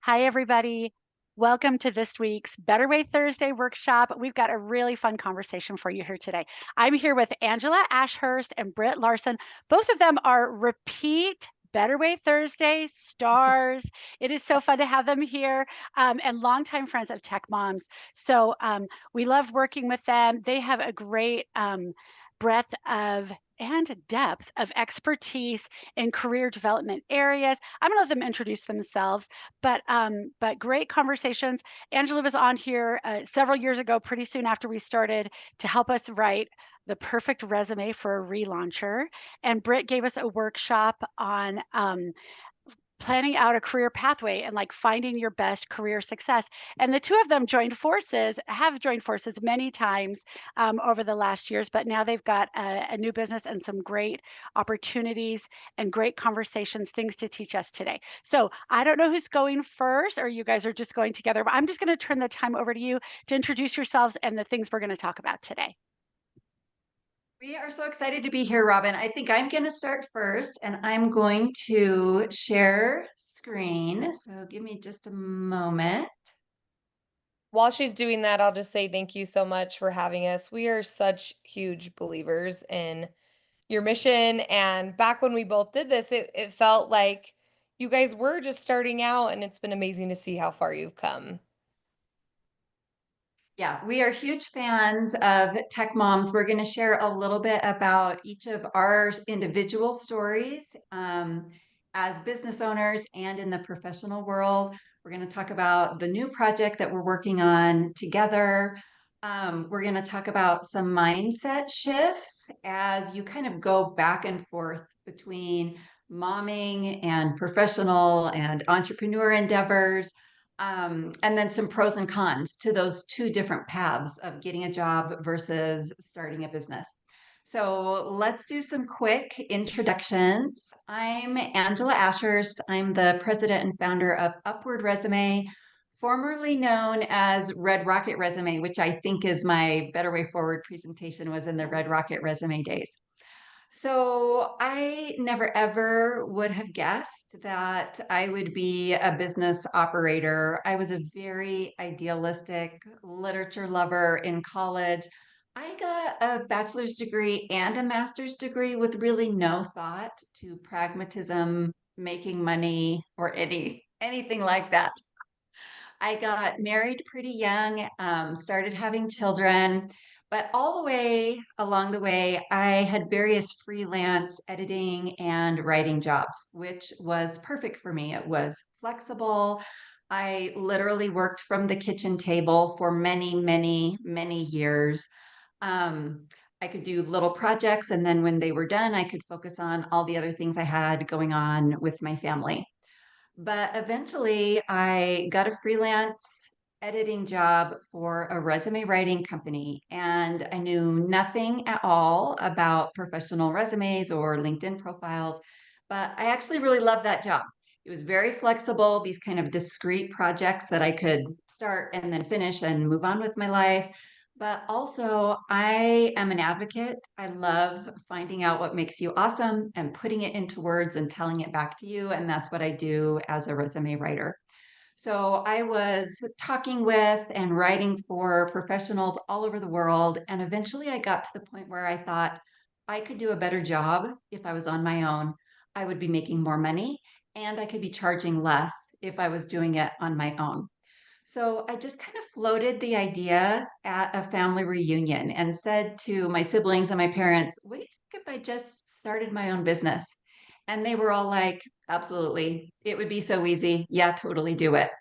Hi, everybody. Welcome to this week's Better Way Thursday workshop. We've got a really fun conversation for you here today. I'm here with Angela Ashurst and Britt Larsen. Both of them are repeat Better Way Thursday stars. It is so fun to have them here and longtime friends of Tech Moms. So we love working with them. They have a great breadth of and depth of expertise in career development areas. I'm gonna let them introduce themselves, but great conversations. Angela was on here several years ago, pretty soon after we started, to help us write the perfect resume for a relauncher. And Britt gave us a workshop on planning out a career pathway and like finding your best career success. And the two of them have joined forces many times over the last years, but now they've got a new business and some great opportunities and great conversations, things to teach us today. So I don't know who's going first, or you guys are just going together, but I'm just going to turn the time over to you to introduce yourselves and the things we're going to talk about today. We are so excited to be here, Robin. I think I'm going to start first and I'm going to share screen. So give me just a moment. While she's doing that, I'll just say thank you so much for having us. We are such huge believers in your mission. And back when we both did this, it felt like you guys were just starting out, and it's been amazing to see how far you've come. Yeah, we are huge fans of Tech Moms. We're going to share a little bit about each of our individual stories as business owners and in the professional world. We're going to talk about the new project that we're working on together. We're going to talk about some mindset shifts as you kind of go back and forth between momming and professional and entrepreneur endeavors. And then some pros and cons to those two different paths of getting a job versus starting a business. So let's do some quick introductions. I'm Angela Ashurst. I'm the president and founder of Upword Resume, formerly known as Red Rocket Resume, which I think is my Better Way Forward presentation was in the Red Rocket Resume days. So I never ever would have guessed that I would be a business operator. I was a very idealistic literature lover in college. I got a bachelor's degree and a master's degree with really no thought to pragmatism, making money, or anything like that. I got married pretty young, started having children, but all the way along the way, I had various freelance editing and writing jobs, which was perfect for me. It was flexible. I literally worked from the kitchen table for many years. Um, I could do little projects, and then when they were done, I could focus on all the other things I had going on with my family. But eventually, I got a freelance editing job for a resume writing company, and I knew nothing at all about professional resumes or LinkedIn profiles. But I actually really loved that job. It was very flexible, these kind of discrete projects that I could start and then finish and move on with my life. But also, I am an advocate. I love finding out what makes you awesome and putting it into words and telling it back to you. And that's what I do as a resume writer. So I was talking with and writing for professionals all over the world. And eventually I got to the point where I thought I could do a better job if I was on my own. I would be making more money and I could be charging less if I was doing it on my own. So I just kind of floated the idea at a family reunion and said to my siblings and my parents, what do you think if I just started my own business? And they were all like, absolutely. It would be so easy. Yeah, totally do it.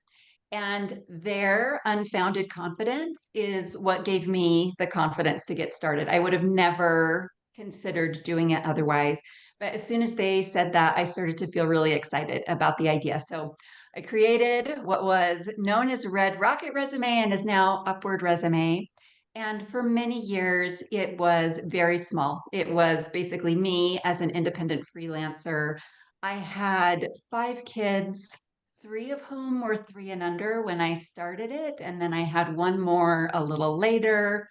And their unfounded confidence is what gave me the confidence to get started. I would have never considered doing it otherwise. But as soon as they said that, I started to feel really excited about the idea. So I created what was known as Red Rocket Resume and is now Upward Resume. And for many years, it was very small. It was basically me as an independent freelancer. I had 5 kids, 3 of whom were 3 and under when I started it. And then I had one more a little later.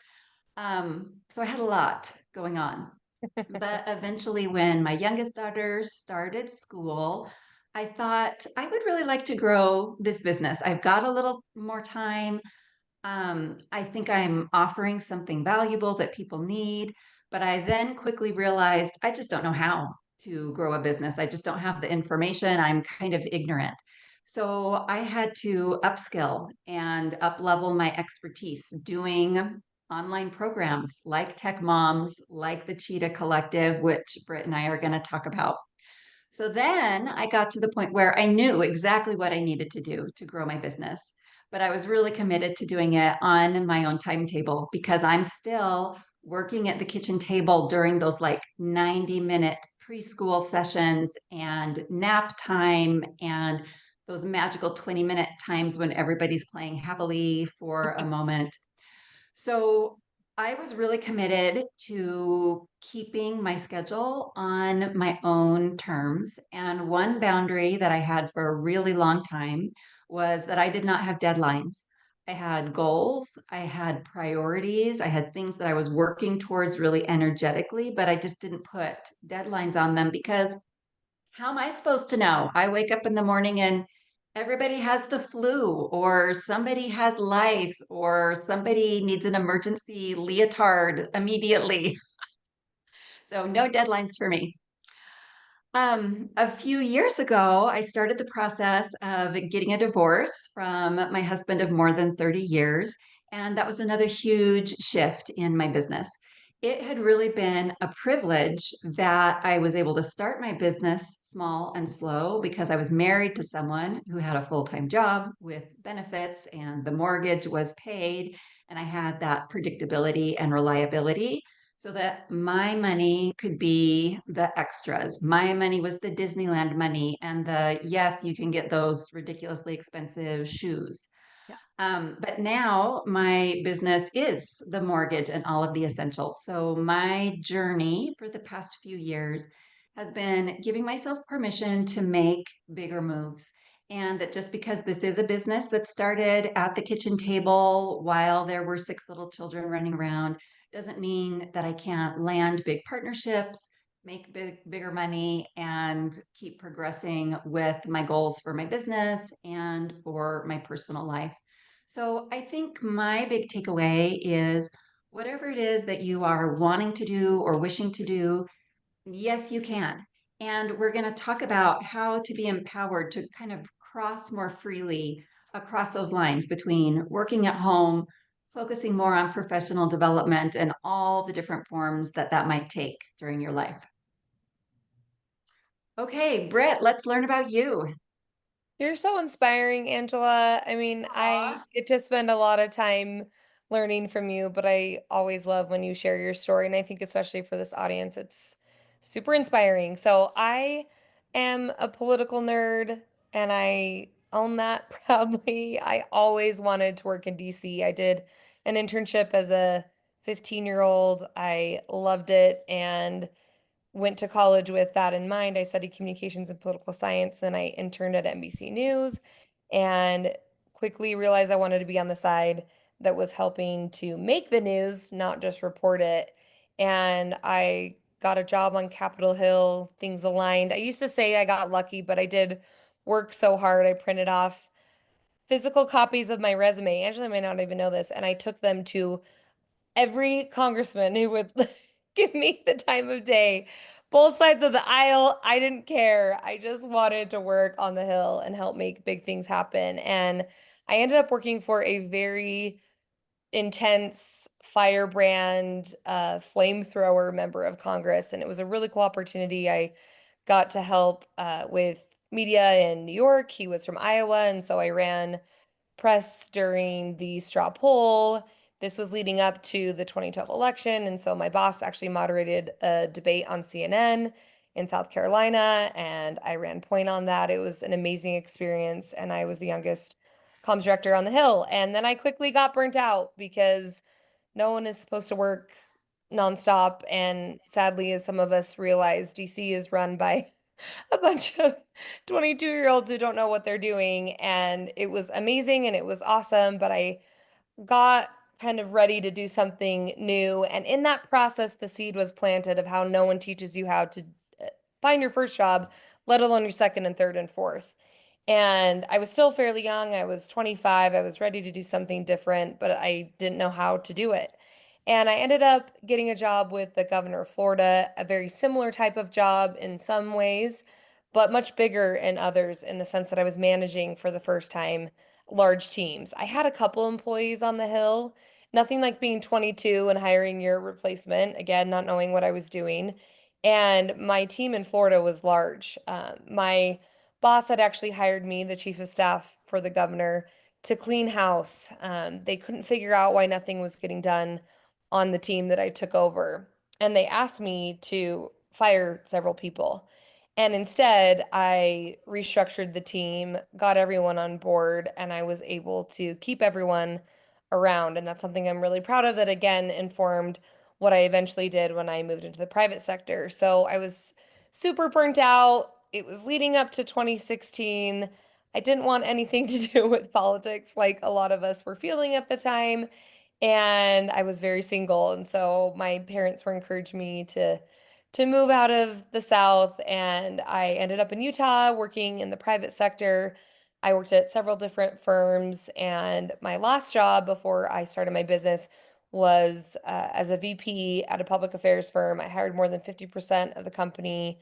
So I had a lot going on. But eventually, when my youngest daughter started school, I thought I would really like to grow this business. I've got a little more time. I think I'm offering something valuable that people need, but I then quickly realized I just don't know how to grow a business. I just don't have the information. I'm kind of ignorant. So I had to upskill and up level my expertise doing online programs like Tech Moms, like the Cheetah Collective, which Britt and I are going to talk about. So then I got to the point where I knew exactly what I needed to do to grow my business, but I was really committed to doing it on my own timetable because I'm still working at the kitchen table during those like 90-minute preschool sessions and nap time and those magical 20-minute times when everybody's playing happily for a moment. So I was really committed to keeping my schedule on my own terms. And one boundary that I had for a really long time was that I did not have deadlines. I had goals, I had priorities, I had things that I was working towards really energetically, but I just didn't put deadlines on them because how am I supposed to know? I wake up in the morning and everybody has the flu, or somebody has lice, or somebody needs an emergency leotard immediately. So, no deadlines for me. A few years ago, I started the process of getting a divorce from my husband of more than 30 years. And that was another huge shift in my business. It had really been a privilege that I was able to start my business small and slow because I was married to someone who had a full time job with benefits and the mortgage was paid. And I had that predictability and reliability so that my money could be the extras. My money was the Disneyland money and the, yes, you can get those ridiculously expensive shoes. Yeah. But now my business is the mortgage and all of the essentials. So my journey for the past few years has been giving myself permission to make bigger moves. And that just because this is a business that started at the kitchen table while there were six little children running around doesn't mean that I can't land big partnerships, make bigger money, and keep progressing with my goals for my business and for my personal life. So I think my big takeaway is whatever it is that you are wanting to do or wishing to do, yes, you can. And we're going to talk about how to be empowered to kind of cross more freely across those lines between working at home, focusing more on professional development, and all the different forms that that might take during your life. Okay, Britt, let's learn about you. You're so inspiring, Angela. I mean, I Aw. get to spend a lot of time learning from you, but I always love when you share your story. And I think, especially for this audience, it's super inspiring. So, I am a political nerd and I own that proudly. I always wanted to work in DC. I did an internship as a 15-year-old. I loved it. And went to college with that in mind. I studied communications and political science, then I interned at NBC News and quickly realized I wanted to be on the side that was helping to make the news, not just report it. And I got a job on Capitol Hill, things aligned. I used to say I got lucky, but I did work so hard. I printed off physical copies of my resume. Angela may not even know this, and I took them to every congressman who would give me the time of day. Both sides of the aisle, I didn't care. I just wanted to work on the Hill and help make big things happen. And I ended up working for a very intense firebrand flamethrower member of Congress. And it was a really cool opportunity. I got to help with media in New York. He was from Iowa. And so I ran press during the straw poll. This was leading up to the 2012 election. And so my boss actually moderated a debate on CNN in South Carolina, and I ran point on that. It was an amazing experience, and I was the youngest comms director on the Hill. And then I quickly got burnt out because no one is supposed to work nonstop. And sadly, as some of us realize, DC is run by a bunch of 22-year-olds who don't know what they're doing. And it was amazing and it was awesome, but I got kind of ready to do something new. And in that process, the seed was planted of how no one teaches you how to find your first job, let alone your second and third and fourth. And I was still fairly young. I was 25. I was ready to do something different, but I didn't know how to do it. And I ended up getting a job with the governor of Florida, a very similar type of job in some ways, but much bigger in others in the sense that I was managing for the first time large teams. I had a couple employees on the Hill, nothing like being 22 and hiring your replacement, again, not knowing what I was doing. And my team in Florida was large. My boss had actually hired me, the chief of staff for the governor, to clean house. They couldn't figure out why nothing was getting done on the team that I took over. And they asked me to fire several people. And instead, I restructured the team, got everyone on board, and I was able to keep everyone around. And that's something I'm really proud of that, again, informed what I eventually did when I moved into the private sector. So I was super burnt out. It was leading up to 2016. I didn't want anything to do with politics like a lot of us were feeling at the time. And I was very single. And so my parents were encouraging me to move out of the South. And I ended up in Utah working in the private sector. I worked at several different firms. And my last job before I started my business was as a VP at a public affairs firm. I hired more than 50% of the company.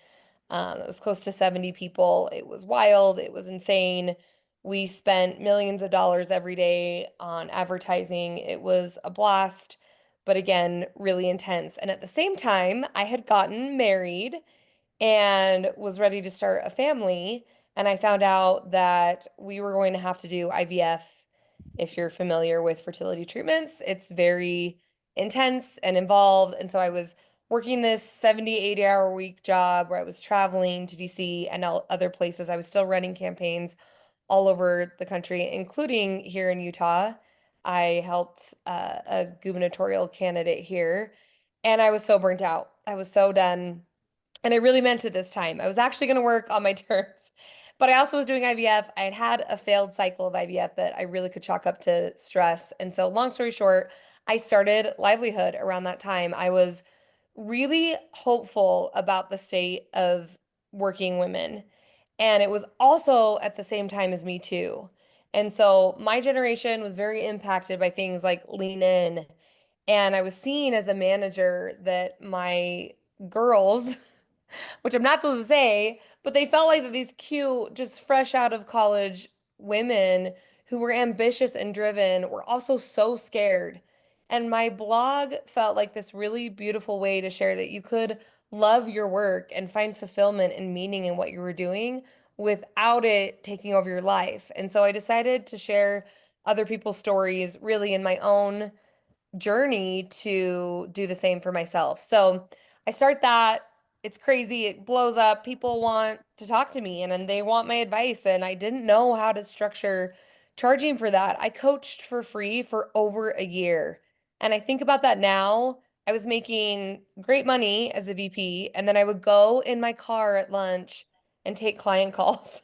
It was close to 70 people. It was wild. It was insane. We spent millions of dollars every day on advertising. It was a blast, but again, really intense. And at the same time, I had gotten married and was ready to start a family. And I found out that we were going to have to do IVF. If you're familiar with fertility treatments, it's very intense and involved. And so I was working this 70, 80-hour week job where I was traveling to DC and other places. I was still running campaigns all over the country, including here in Utah. I helped a gubernatorial candidate here, and I was so burnt out. I was so done. And I really meant it this time. I was actually going to work on my terms, but I also was doing IVF. I had had a failed cycle of IVF that I really could chalk up to stress. And so, long story short, I started Livlyhood around that time. I was really hopeful about the state of working women. And it was also at the same time as Me Too. And so my generation was very impacted by things like Lean In. And I was seen as a manager that my girls, which I'm not supposed to say, but they felt like that these cute, just fresh out of college women who were ambitious and driven were also so scared. And my blog felt like this really beautiful way to share that you could love your work and find fulfillment and meaning in what you were doing without it taking over your life. And so I decided to share other people's stories really in my own journey to do the same for myself. So I start that. It's crazy. It blows up. People want to talk to me and they want my advice. And I didn't know how to structure charging for that. I coached for free for over a year. And I think about that now. I was making great money as a VP. And then I would go in my car at lunch and take client calls.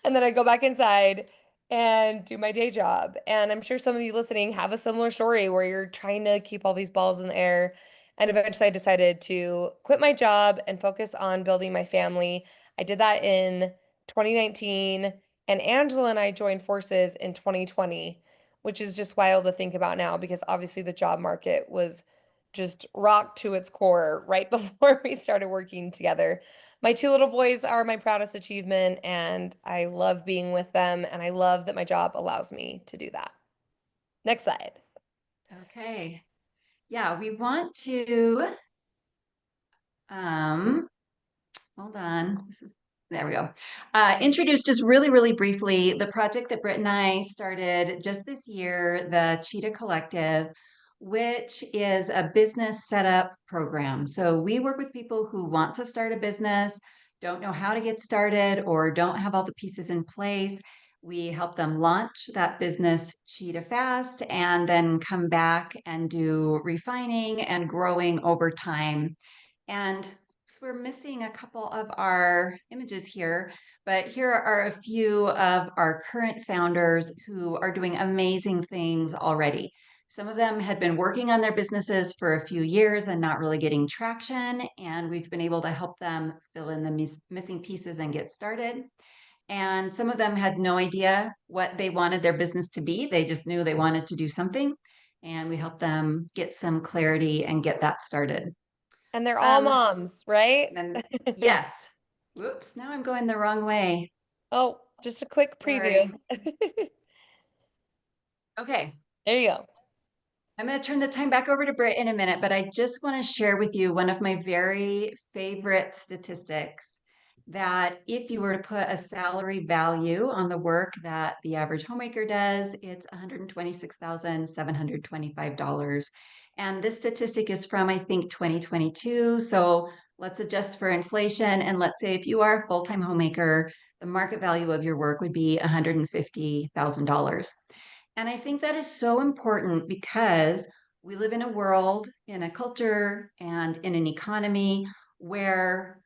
And then I go back inside and do my day job. And I'm sure some of you listening have a similar story where you're trying to keep all these balls in the air. And eventually I decided to quit my job and focus on building my family. I did that in 2019, and Angela and I joined forces in 2020, which is just wild to think about now because obviously the job market was just rocked to its core right before we started working together. My two little boys are my proudest achievement, and I love being with them, and I love that my job allows me to do that. Next slide. Okay. Yeah, we want to, hold on. There we go. Introduce just really, really briefly the project that Britt and I started just this year, the Cheetah Collective, which is a business setup program. So we work with people who want to start a business, don't know how to get started, or don't have all the pieces in place. We help them launch that business cheetah fast and then come back and do refining and growing over time. And so we're missing a couple of our images here, but here are a few of our current founders who are doing amazing things already. Some of them had been working on their businesses for a few years and not really getting traction. And we've been able to help them fill in the missing pieces and get started. And some of them had no idea what they wanted their business to be. They just knew they wanted to do something. And we helped them get some clarity and get that started. And they're all Um, moms, right? and yes. Whoops, now I'm going the wrong way. Oh, just a quick preview. Sorry. Okay. There you go. I'm going to turn the time back over to Britt in a minute, but I just want to share with you one of my very favorite statistics that if you were to put a salary value on the work that the average homemaker does, it's $126,725. And this statistic is from, I think, 2022. So let's adjust for inflation. And let's say if you are a full-time homemaker, the market value of your work would be $150,000. And I think that is so important because we live in a world, in a culture, and in an economy where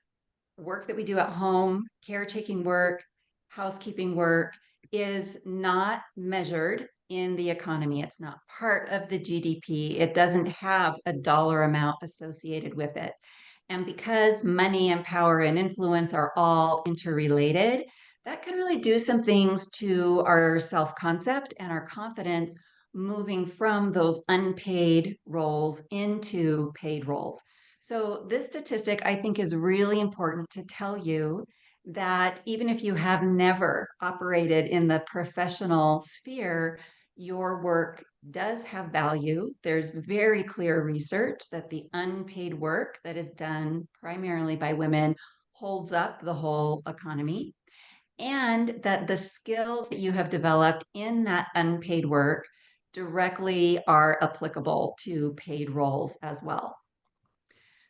work that we do at home, caretaking work, housekeeping work, is not measured in the economy. It's not part of the GDP. It doesn't have a dollar amount associated with it. And because money and power and influence are all interrelated, that can really do some things to our self concept and our confidence moving from those unpaid roles into paid roles. So, this statistic I think is really important to tell you that even if you have never operated in the professional sphere, your work does have value. There's very clear research that the unpaid work that is done primarily by women holds up the whole economy, and that the skills that you have developed in that unpaid work directly are applicable to paid roles as well.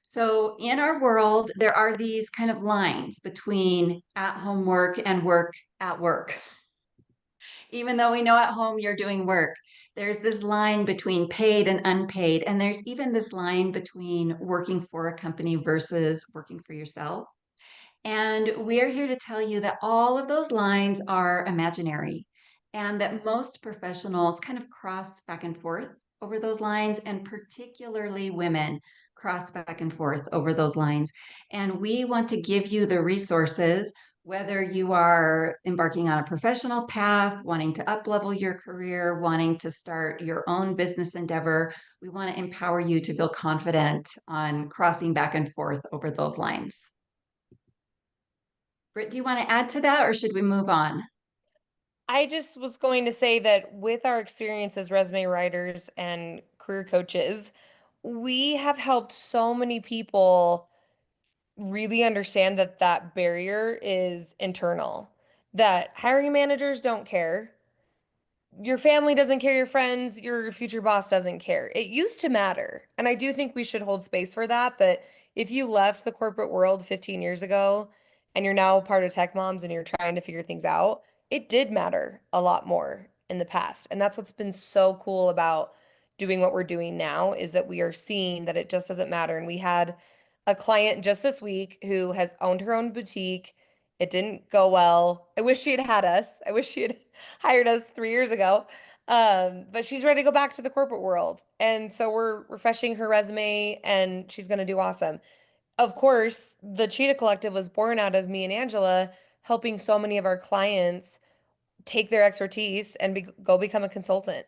So, in our world, there are these kind of lines between at home work and work at work. Even though we know at home you're doing work, there's this line between paid and unpaid. And there's even this line between working for a company versus working for yourself. And we're here to tell you that all of those lines are imaginary and that most professionals kind of cross back and forth over those lines, and particularly women cross back and forth over those lines. And we want to give you the resources, whether you are embarking on a professional path, wanting to up-level your career, wanting to start your own business endeavor. We want to empower you to feel confident on crossing back and forth over those lines. Britt, do you want to add to that or should we move on? I just was going to say that with our experience as resume writers and career coaches, we have helped so many people really understand that that barrier is internal, that hiring managers don't care, your family doesn't care, your friends, your future boss doesn't care. It used to matter. And I do think we should hold space for that, that if you left the corporate world 15 years ago and you're now part of Tech Moms and you're trying to figure things out, it did matter a lot more in the past. And that's what's been so cool about doing what we're doing now, is that we are seeing that it just doesn't matter. And we had a client just this week who has owned her own boutique. It didn't go well. I wish she had had us. I wish she had hired us 3 years ago. But she's ready to go back to the corporate world. And so we're refreshing her resume and she's going to do awesome. Of course, the Cheetah Collective was born out of me and Angela helping so many of our clients take their expertise and go become a consultant.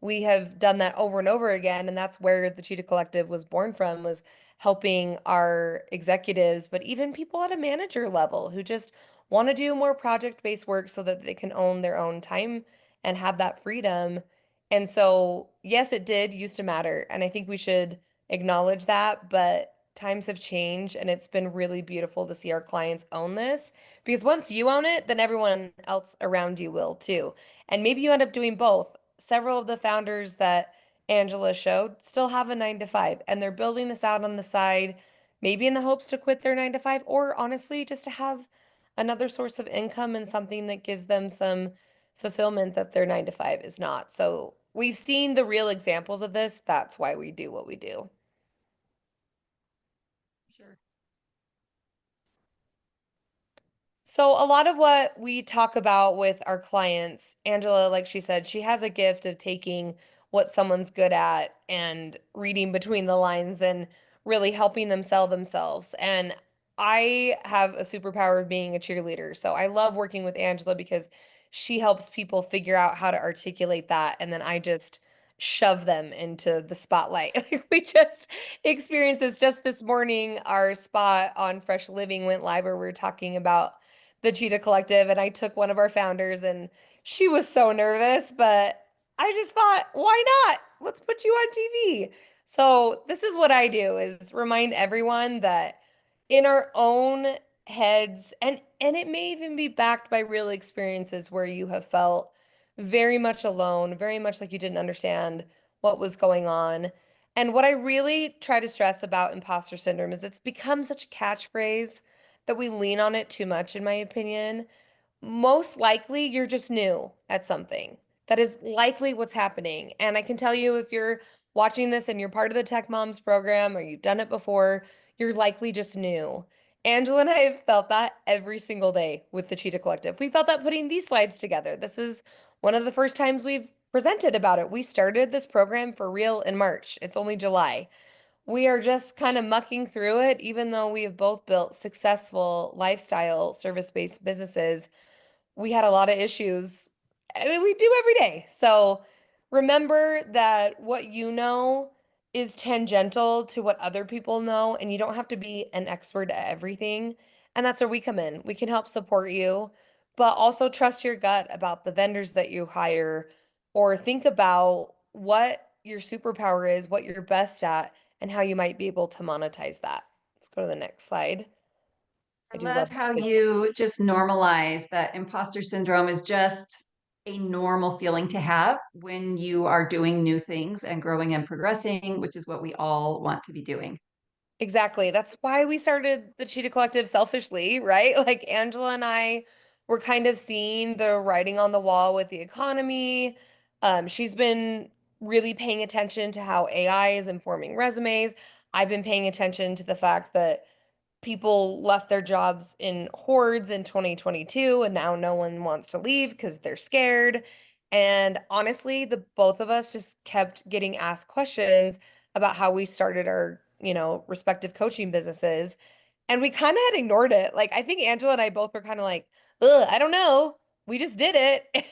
We have done that over and over again, and that's where the Cheetah Collective was born from, was helping our executives, but even people at a manager level who just want to do more project-based work so that they can own their own time and have that freedom. And so, yes, it did used to matter, and I think we should acknowledge that, but times have changed, and it's been really beautiful to see our clients own this, because once you own it, then everyone else around you will too. And maybe you end up doing both. Several of the founders that Angela showed still have a 9 to 5, and they're building this out on the side, maybe in the hopes to quit their 9 to 5, or honestly, just to have another source of income and something that gives them some fulfillment that their 9 to 5 is not. So we've seen the real examples of this. That's why we do what we do. Sure. So a lot of what we talk about with our clients, Angela, like she said, she has a gift of taking what someone's good at and reading between the lines and really helping them sell themselves. And I have a superpower of being a cheerleader. So I love working with Angela because she helps people figure out how to articulate that. And then I just shove them into the spotlight. Like we just experienced this just this morning. Our spot on Fresh Living went live where we were talking about the Cheetah Collective. And I took one of our founders and she was so nervous, but I just thought, why not? Let's put you on TV. So this is what I do is remind everyone that in our own heads, and it may even be backed by real experiences where you have felt very much alone, very much like you didn't understand what was going on. And what I really try to stress about imposter syndrome is it's become such a catchphrase that we lean on it too much, in my opinion. Most likely you're just new at something. That is likely what's happening. And I can tell you if you're watching this and you're part of the Tech Moms program or you've done it before, you're likely just new. Angela and I have felt that every single day with the Cheetah Collective. We felt that putting these slides together. This is one of the first times we've presented about it. We started this program for real in March. It's only July. We are just kind of mucking through it, even though we have both built successful lifestyle service-based businesses. We had a lot of issues. I mean, we do every day. So remember that what you know is tangential to what other people know, and you don't have to be an expert at everything. And that's where we come in. We can help support you, but also trust your gut about the vendors that you hire, or think about what your superpower is, what you're best at, and how you might be able to monetize that. Let's go to the next slide. I I do love love how visual. you just normalize that imposter syndrome is just a normal feeling to have when you are doing new things and growing and progressing, which is what we all want to be doing. Exactly. That's why we started the Cheetah Collective selfishly, right? Like Angela and I were kind of seeing the writing on the wall with the economy. She's been really paying attention to how AI is informing resumes. I've been paying attention to the fact that people left their jobs in hordes in 2022 and now no one wants to leave because they're scared. And honestly, the both of us just kept getting asked questions about how we started our, respective coaching businesses. And we kind of had ignored it. Like I think Angela and I both were kind of like, ugh, I don't know. We just did it.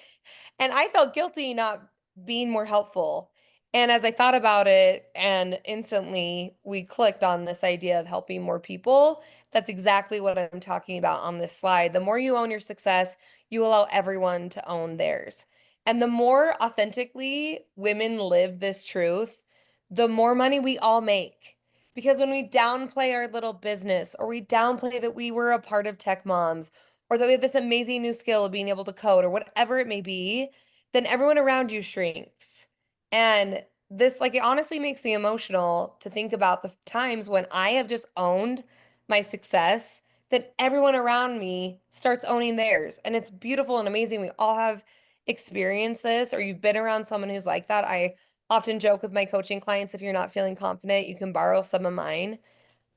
And I felt guilty not being more helpful. And as I thought about it, and instantly we clicked on this idea of helping more people. That's exactly what I'm talking about on this slide. The more you own your success, you allow everyone to own theirs. And the more authentically women live this truth, the more money we all make. Because when we downplay our little business, or we downplay that we were a part of Tech Moms, or that we have this amazing new skill of being able to code, or whatever it may be, then everyone around you shrinks. And this, like, it honestly makes me emotional to think about the times when I have just owned my success, that everyone around me starts owning theirs. And it's beautiful and amazing. We all have experienced this, or you've been around someone who's like that. I often joke with my coaching clients, if you're not feeling confident, you can borrow some of mine.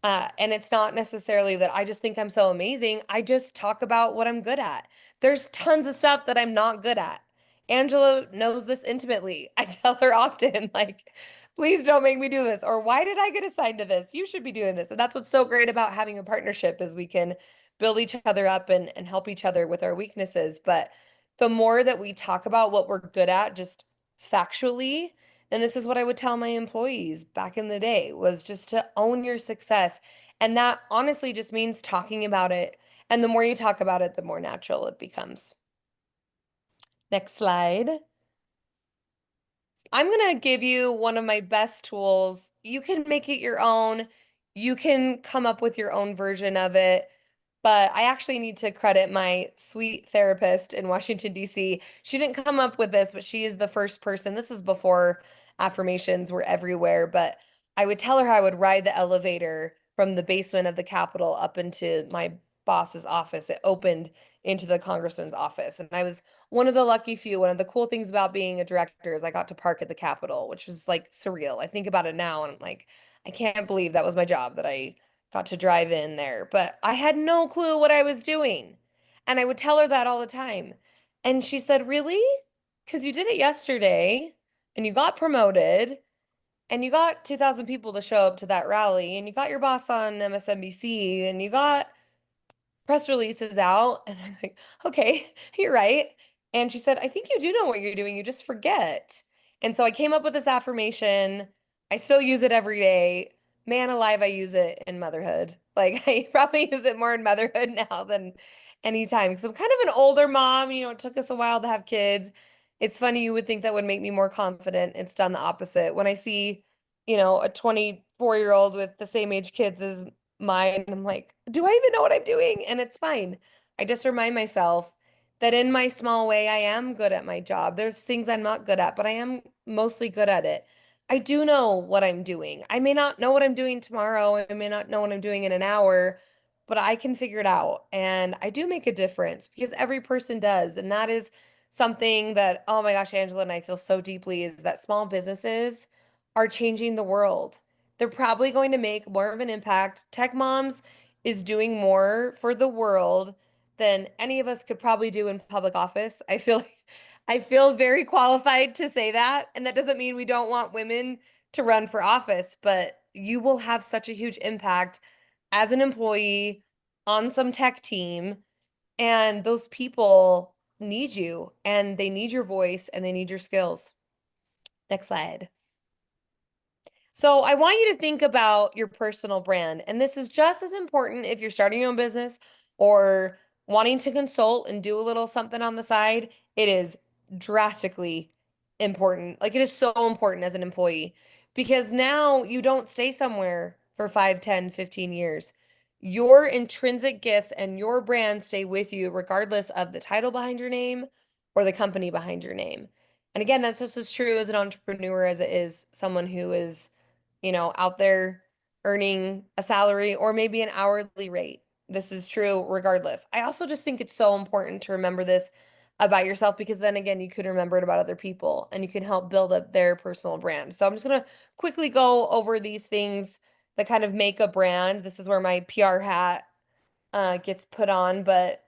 And it's not necessarily that I just think I'm so amazing. I just talk about what I'm good at. There's tons of stuff that I'm not good at. Angela knows this intimately. I tell her often, like, please don't make me do this. Or why did I get assigned to this? You should be doing this. And that's what's so great about having a partnership is we can build each other up and help each other with our weaknesses. But the more that we talk about what we're good at, just factually, and this is what I would tell my employees back in the day was just to own your success. And that honestly just means talking about it. And the more you talk about it, the more natural it becomes. Next slide. I'm going to give you one of my best tools. You can make it your own. You can come up with your own version of it. But I actually need to credit my sweet therapist in Washington, D.C. She didn't come up with this, but she is the first person. This is before affirmations were everywhere, but I would tell her how I would ride the elevator from the basement of the Capitol up into my boss's office. It opened into the congressman's office. And I was one of the lucky few. One of the cool things about being a director is I got to park at the Capitol, which was like surreal. I think about it now and I'm like, I can't believe that was my job that I got to drive in there, but I had no clue what I was doing. And I would tell her that all the time. And she said, really? Because you did it yesterday. and you got promoted and you got 2,000 people to show up to that rally and you got your boss on MSNBC and you got press releases out. And I'm like, okay, you're right. And she said, I think you do know what you're doing. You just forget. And so I came up with this affirmation. I still use it every day. Man alive, I use it in motherhood. Like I probably use it more in motherhood now than any time because I'm kind of an older mom. It took us a while to have kids. It's funny, you would think that would make me more confident. It's done the opposite. When I see, a 24-year-old with the same age kids as mine, I'm like, do I even know what I'm doing? And it's fine. I just remind myself that in my small way, I am good at my job. There's things I'm not good at, but I am mostly good at it. I do know what I'm doing. I may not know what I'm doing tomorrow. I may not know what I'm doing in an hour, but I can figure it out. And I do make a difference because every person does. And that is something that, oh my gosh, Angela and I feel so deeply is that small businesses are changing the world. They're probably going to make more of an impact. Tech Moms is doing more for the world than any of us could probably do in public office. I feel very qualified to say that, and that doesn't mean we don't want women to run for office, but you will have such a huge impact as an employee on some tech team, and those people need you, and they need your voice, and they need your skills. Next slide. So I want you to think about your personal brand. And this is just as important if you're starting your own business or wanting to consult and do a little something on the side. It is drastically important. Like it is so important as an employee because now you don't stay somewhere for 5, 10, 15 years. Your intrinsic gifts and your brand stay with you regardless of the title behind your name or the company behind your name. And again, that's just as true as an entrepreneur as it is someone who is out there earning a salary or maybe an hourly rate. This is true regardless. I also just think it's so important to remember this about yourself because then again, you can remember it about other people and you can help build up their personal brand. So I'm just going to quickly go over these things that kind of make a brand. This is where my PR hat gets put on, but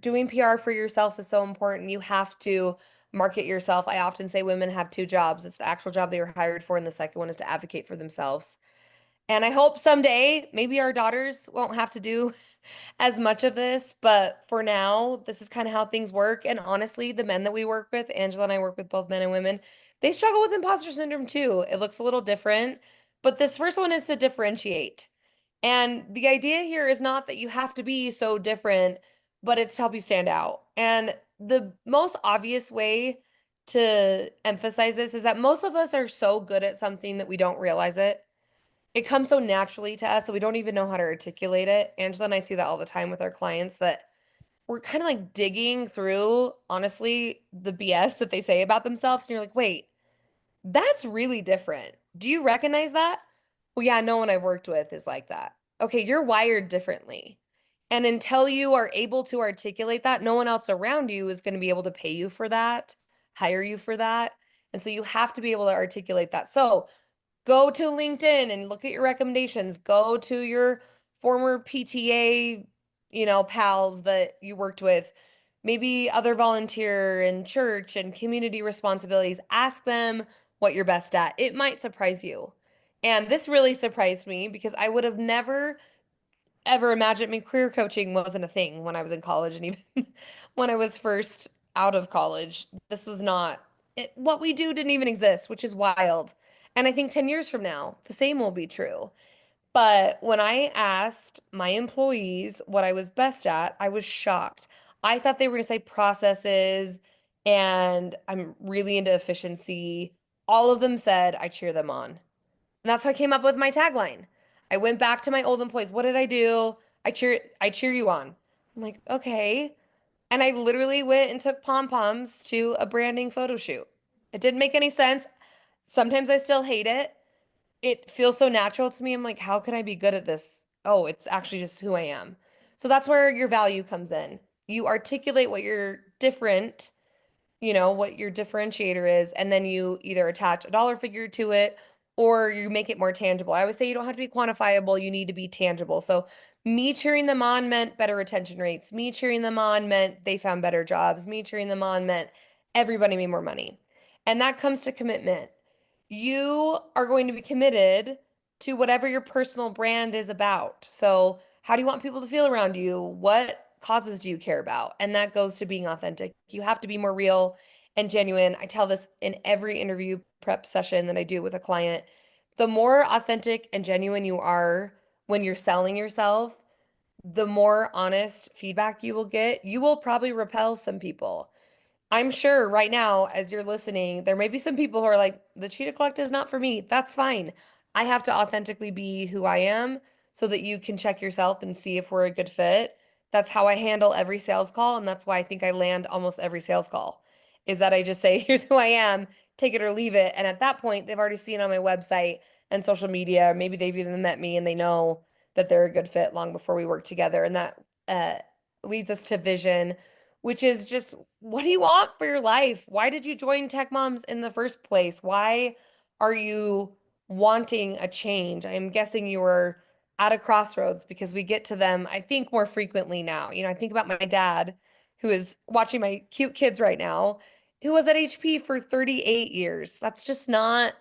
doing PR for yourself is so important. You have to market yourself. I often say women have two jobs. It's the actual job they were hired for, and the second one is to advocate for themselves. And I hope someday maybe our daughters won't have to do as much of this, but for now, this is kind of how things work. And honestly, the men that we work with, Angela and I work with both men and women, they struggle with imposter syndrome too. It looks a little different, but this first one is to differentiate. And the idea here is not that you have to be so different, but it's to help you stand out. And the most obvious way to emphasize this is that most of us are so good at something that we don't realize it. It comes so naturally to us that we don't even know how to articulate it. Angela and I see that all the time with our clients that we're kind of like digging through, honestly, the BS that they say about themselves. And you're like, wait, that's really different. Do you recognize that? Well, yeah, no one I've worked with is like that. Okay, you're wired differently. And until you are able to articulate that, no one else around you is going to be able to pay you for that, hire you for that. And so you have to be able to articulate that. So go to LinkedIn and look at your recommendations. Go to your former PTA, pals that you worked with, maybe other volunteer in church and community responsibilities. Ask them what you're best at. It might surprise you. And this really surprised me because I would have never ever imagined. I mean, career coaching wasn't a thing when I was in college, and even when I was first out of college, this was not what we do didn't even exist, which is wild. And I think 10 years from now, the same will be true. But when I asked my employees what I was best at, I was shocked. I thought they were going to say processes and I'm really into efficiency. All of them said I cheer them on. And that's how I came up with my tagline. I went back to my old employees. What did I do? I cheer you on. I'm like, okay. And I literally went and took pom-poms to a branding photo shoot. It didn't make any sense. Sometimes I still hate it. It feels so natural to me. I'm like, how can I be good at this? Oh, it's actually just who I am. So that's where your value comes in. You articulate what you're different, what your differentiator is, and then you either attach a dollar figure to it or you make it more tangible. I always say you don't have to be quantifiable, you need to be tangible. So me cheering them on meant better retention rates. Me cheering them on meant they found better jobs. Me cheering them on meant everybody made more money. And that comes to commitment. You are going to be committed to whatever your personal brand is about. So, how do you want people to feel around you? What causes do you care about? And that goes to being authentic. You have to be more real and genuine. I tell this in every interview prep session that I do with a client. The more authentic and genuine you are when you're selling yourself, the more honest feedback you will get. You will probably repel some people. I'm sure right now, as you're listening, there may be some people who are like, the Cheetah Collect is not for me. That's fine. I have to authentically be who I am so that you can check yourself and see if we're a good fit. That's how I handle every sales call. And that's why I think I land almost every sales call is that I just say, here's who I am, take it or leave it. And at that point, they've already seen on my website and social media, or maybe they've even met me and they know that they're a good fit long before we work together. And that leads us to vision, which is just what do you want for your life? Why did you join Tech Moms in the first place? Why are you wanting a change? I'm guessing you were at a crossroads because we get to them, I think, more frequently now. I think about my dad, who is watching my cute kids right now, who was at HP for 38 years. That's just not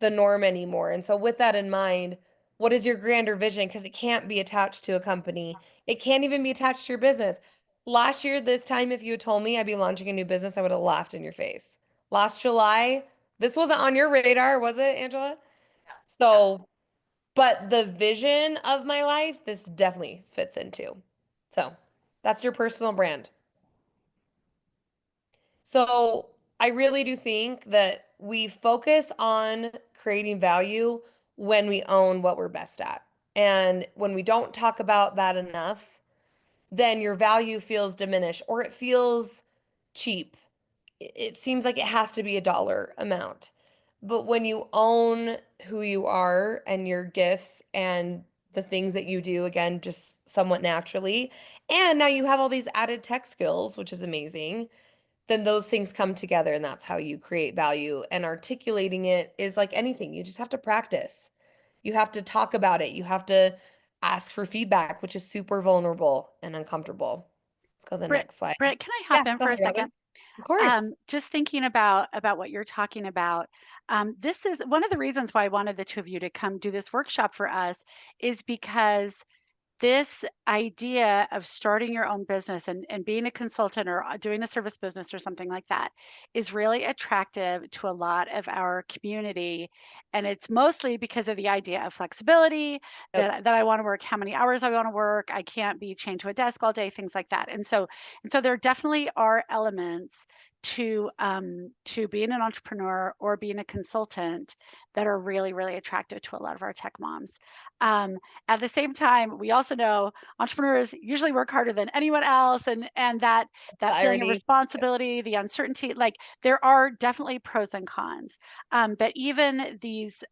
the norm anymore. And so, with that in mind, what is your grander vision? Because it can't be attached to a company, it can't even be attached to your business. Last year, this time, if you had told me I'd be launching a new business, I would have laughed in your face. Last July, this wasn't on your radar, was it, Angela? So, but the vision of my life, this definitely fits into. So, that's your personal brand. So, I really do think that we focus on creating value when we own what we're best at. And when we don't talk about that enough, then your value feels diminished or it feels cheap. It seems like it has to be a dollar amount. But when you own who you are and your gifts and the things that you do, again, just somewhat naturally, and now you have all these added tech skills, which is amazing, then those things come together and that's how you create value. And articulating it is like anything, you just have to practice. You have to talk about it. You have to ask for feedback, which is super vulnerable and uncomfortable. Let's go to the Britt, next slide. Britt, can I Yeah, hop in go for a ahead, Robin. second? Of course. Just thinking about what you're talking about. This is one of the reasons why I wanted the two of you to come do this workshop for us, is because this idea of starting your own business and being a consultant or doing a service business or something like that is really attractive to a lot of our community. And it's mostly because of the idea of flexibility, Yep. that I want to work how many hours I want to work. I can't be chained to a desk all day, things like that. And so there definitely are elements to being an entrepreneur or being a consultant that are really, really attractive to a lot of our tech moms. At the same time, we also know entrepreneurs usually work harder than anyone else, and The that feeling of irony. responsibility, the uncertainty, like there are definitely pros and cons. But even these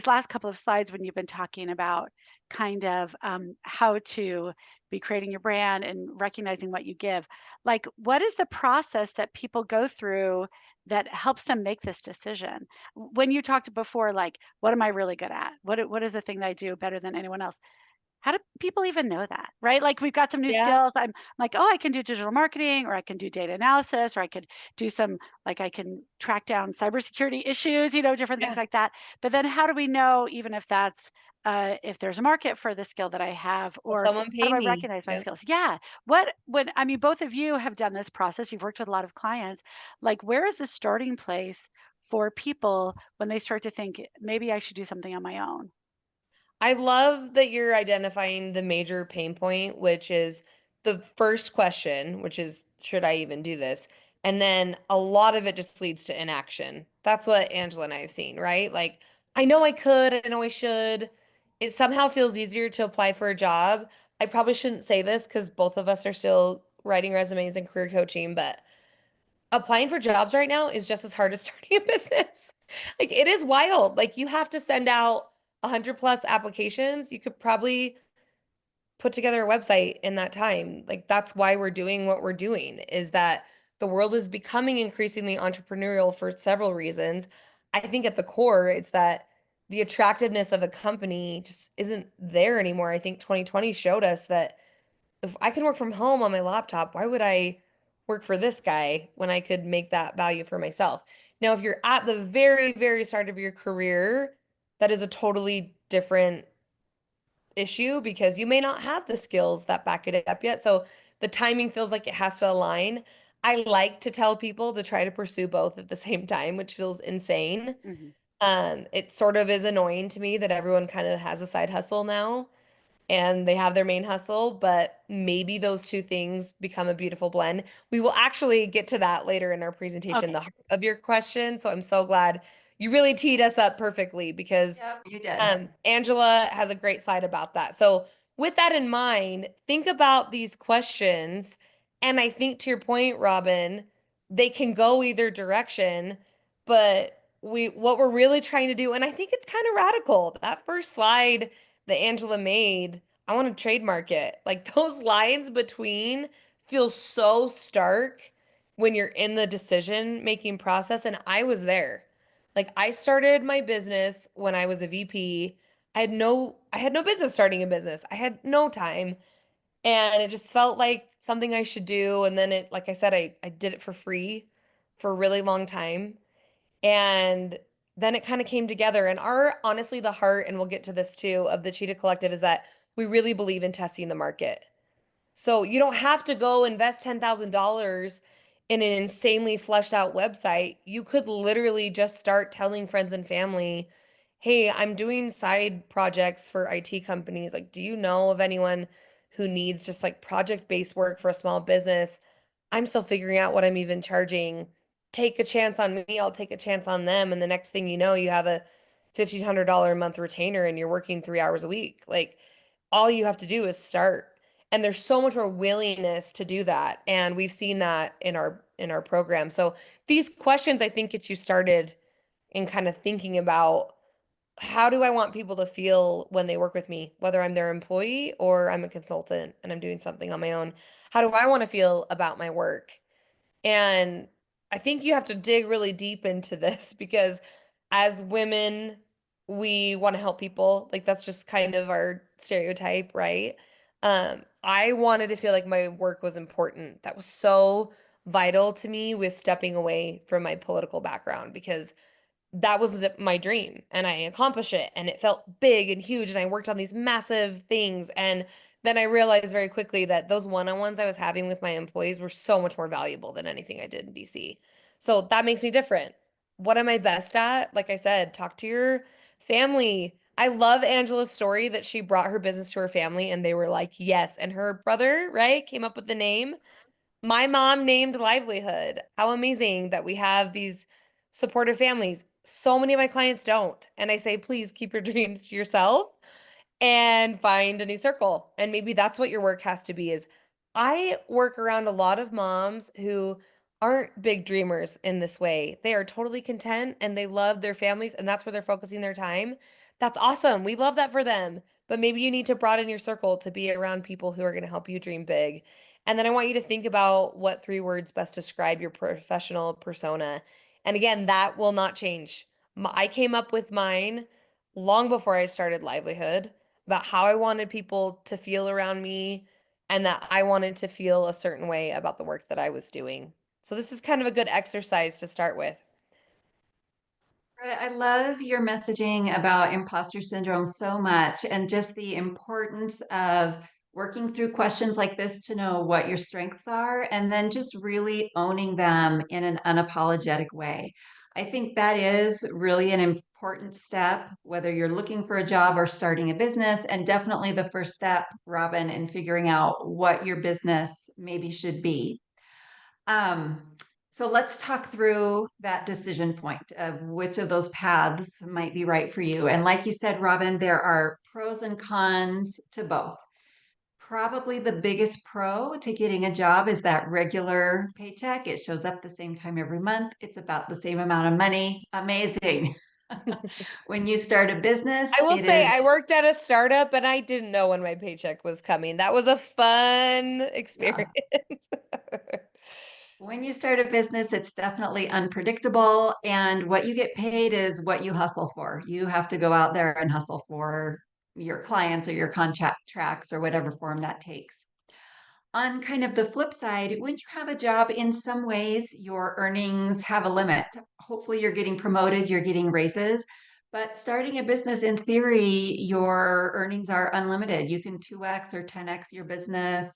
last couple of slides, when you've been talking about kind of how to be creating your brand and recognizing what you give, like what is the process that people go through that helps them make this decision? When you talked before, like, what am I really good at? What is the thing that I do better than anyone else? How do people even know that, right? Like we've got some new Yeah. skills. I'm like, oh, I can do digital marketing, or I can do data analysis, or I could do some, like I can track down cybersecurity issues, different things Yeah. like that. But then how do we know even if there's a market for the skill that I have, Will or someone how pay do I me? recognize my Yep. skills? Yeah. I mean, both of you have done this process. You've worked with a lot of clients. Like, where is the starting place for people when they start to think maybe I should do something on my own? I love that you're identifying the major pain point, which is the first question, which is, should I even do this? And then a lot of it just leads to inaction. That's what Angela and I have seen, right? Like, I know I could, I know I should. It somehow feels easier to apply for a job. I probably shouldn't say this because both of us are still writing resumes and career coaching, but applying for jobs right now is just as hard as starting a business. Like it is wild. Like you have to send out 100 plus applications. You could probably put together a website in that time. Like that's why we're doing what we're doing is that the world is becoming increasingly entrepreneurial for several reasons. I think at the core, it's that the attractiveness of a company just isn't there anymore. I think 2020 showed us that if I can work from home on my laptop, why would I work for this guy when I could make that value for myself? Now, if you're at the very, very start of your career, that is a totally different issue because you may not have the skills that back it up yet. So the timing feels like it has to align. I like to tell people to try to pursue both at the same time, which feels insane. Mhm. It sort of is annoying to me that everyone kind of has a side hustle now and they have their main hustle, but maybe those two things become a beautiful blend. We will actually get to that later in our presentation, Okay. the heart of your question. So I'm so glad you really teed us up perfectly because Yep, you did. Angela has a great side about that. So, with that in mind, think about these questions. And I think to your point, Robin, they can go either direction, but what we're really trying to do, and I think it's kind of radical. That first slide that Angela made, I want to trademark it. Like those lines between feel so stark when you're in the decision making process. And I was there. Like I started my business when I was a VP. I had no business starting a business. I had no time. And it just felt like something I should do. And then it, like I said, I did it for free for a really long time. And then it kind of came together. And honestly, the heart, and we'll get to this too, of the Cheetah Collective is that we really believe in testing the market. So you don't have to go invest $10,000 in an insanely fleshed out website. You could literally just start telling friends and family, hey, I'm doing side projects for IT companies. Like, do you know of anyone who needs just like project based work for a small business? I'm still figuring out what I'm even charging. Take a chance on me, I'll take a chance on them. And the next thing you know, you have a $1,500 a month retainer and you're working 3 hours a week. Like, all you have to do is start. And there's so much more willingness to do that. And we've seen that in our program. So these questions I think get you started in kind of thinking about how do I want people to feel when they work with me, whether I'm their employee or I'm a consultant and I'm doing something on my own. How do I want to feel about my work? And I think you have to dig really deep into this because as women, we want to help people. Like that's just kind of our stereotype, right? I wanted to feel like my work was important. That was so vital to me with stepping away from my political background because that was my dream and I accomplished it and it felt big and huge and I worked on these massive things and then I realized very quickly that those one-on-ones I was having with my employees were so much more valuable than anything I did in DC. So that makes me different. What am I best at? Like I said, talk to your family. I love Angela's story that she brought her business to her family and they were like, yes. And her brother, right, came up with the name. My mom named Livelyhood. How amazing that we have these supportive families. So many of my clients don't. And I say, please keep your dreams to yourself and find a new circle. And maybe that's what your work has to be is I work around a lot of moms who aren't big dreamers in this way. They are totally content and they love their families and that's where they're focusing their time. That's awesome. We love that for them. But maybe you need to broaden your circle to be around people who are going to help you dream big. And then I want you to think about what 3 words best describe your professional persona. And again, that will not change. I came up with mine long before I started Livelyhood about how I wanted people to feel around me and that I wanted to feel a certain way about the work that I was doing. So this is kind of a good exercise to start with. Right, I love your messaging about imposter syndrome so much and just the importance of working through questions like this to know what your strengths are and then just really owning them in an unapologetic way. I think that is really an important step, whether you're looking for a job or starting a business, and definitely the first step, Robin, in figuring out what your business maybe should be. Um, so let's talk through that decision point of which of those paths might be right for you. And like you said, Robin, there are pros and cons to both. Probably the biggest pro to getting a job is that regular paycheck. It shows up the same time every month. It's about the same amount of money. Amazing. When you start a business, I will it say is, I worked at a startup and I didn't know when my paycheck was coming. That was a fun yeah. experience. When you start a business, it's definitely unpredictable. And what you get paid is what you hustle for. You have to go out there and hustle for your clients or your contract tracks or whatever form that takes. On kind of the flip side, when you have a job, in some ways, your earnings have a limit. Hopefully, you're getting promoted, you're getting raises. But starting a business, in theory, your earnings are unlimited. You can 2x or 10x your business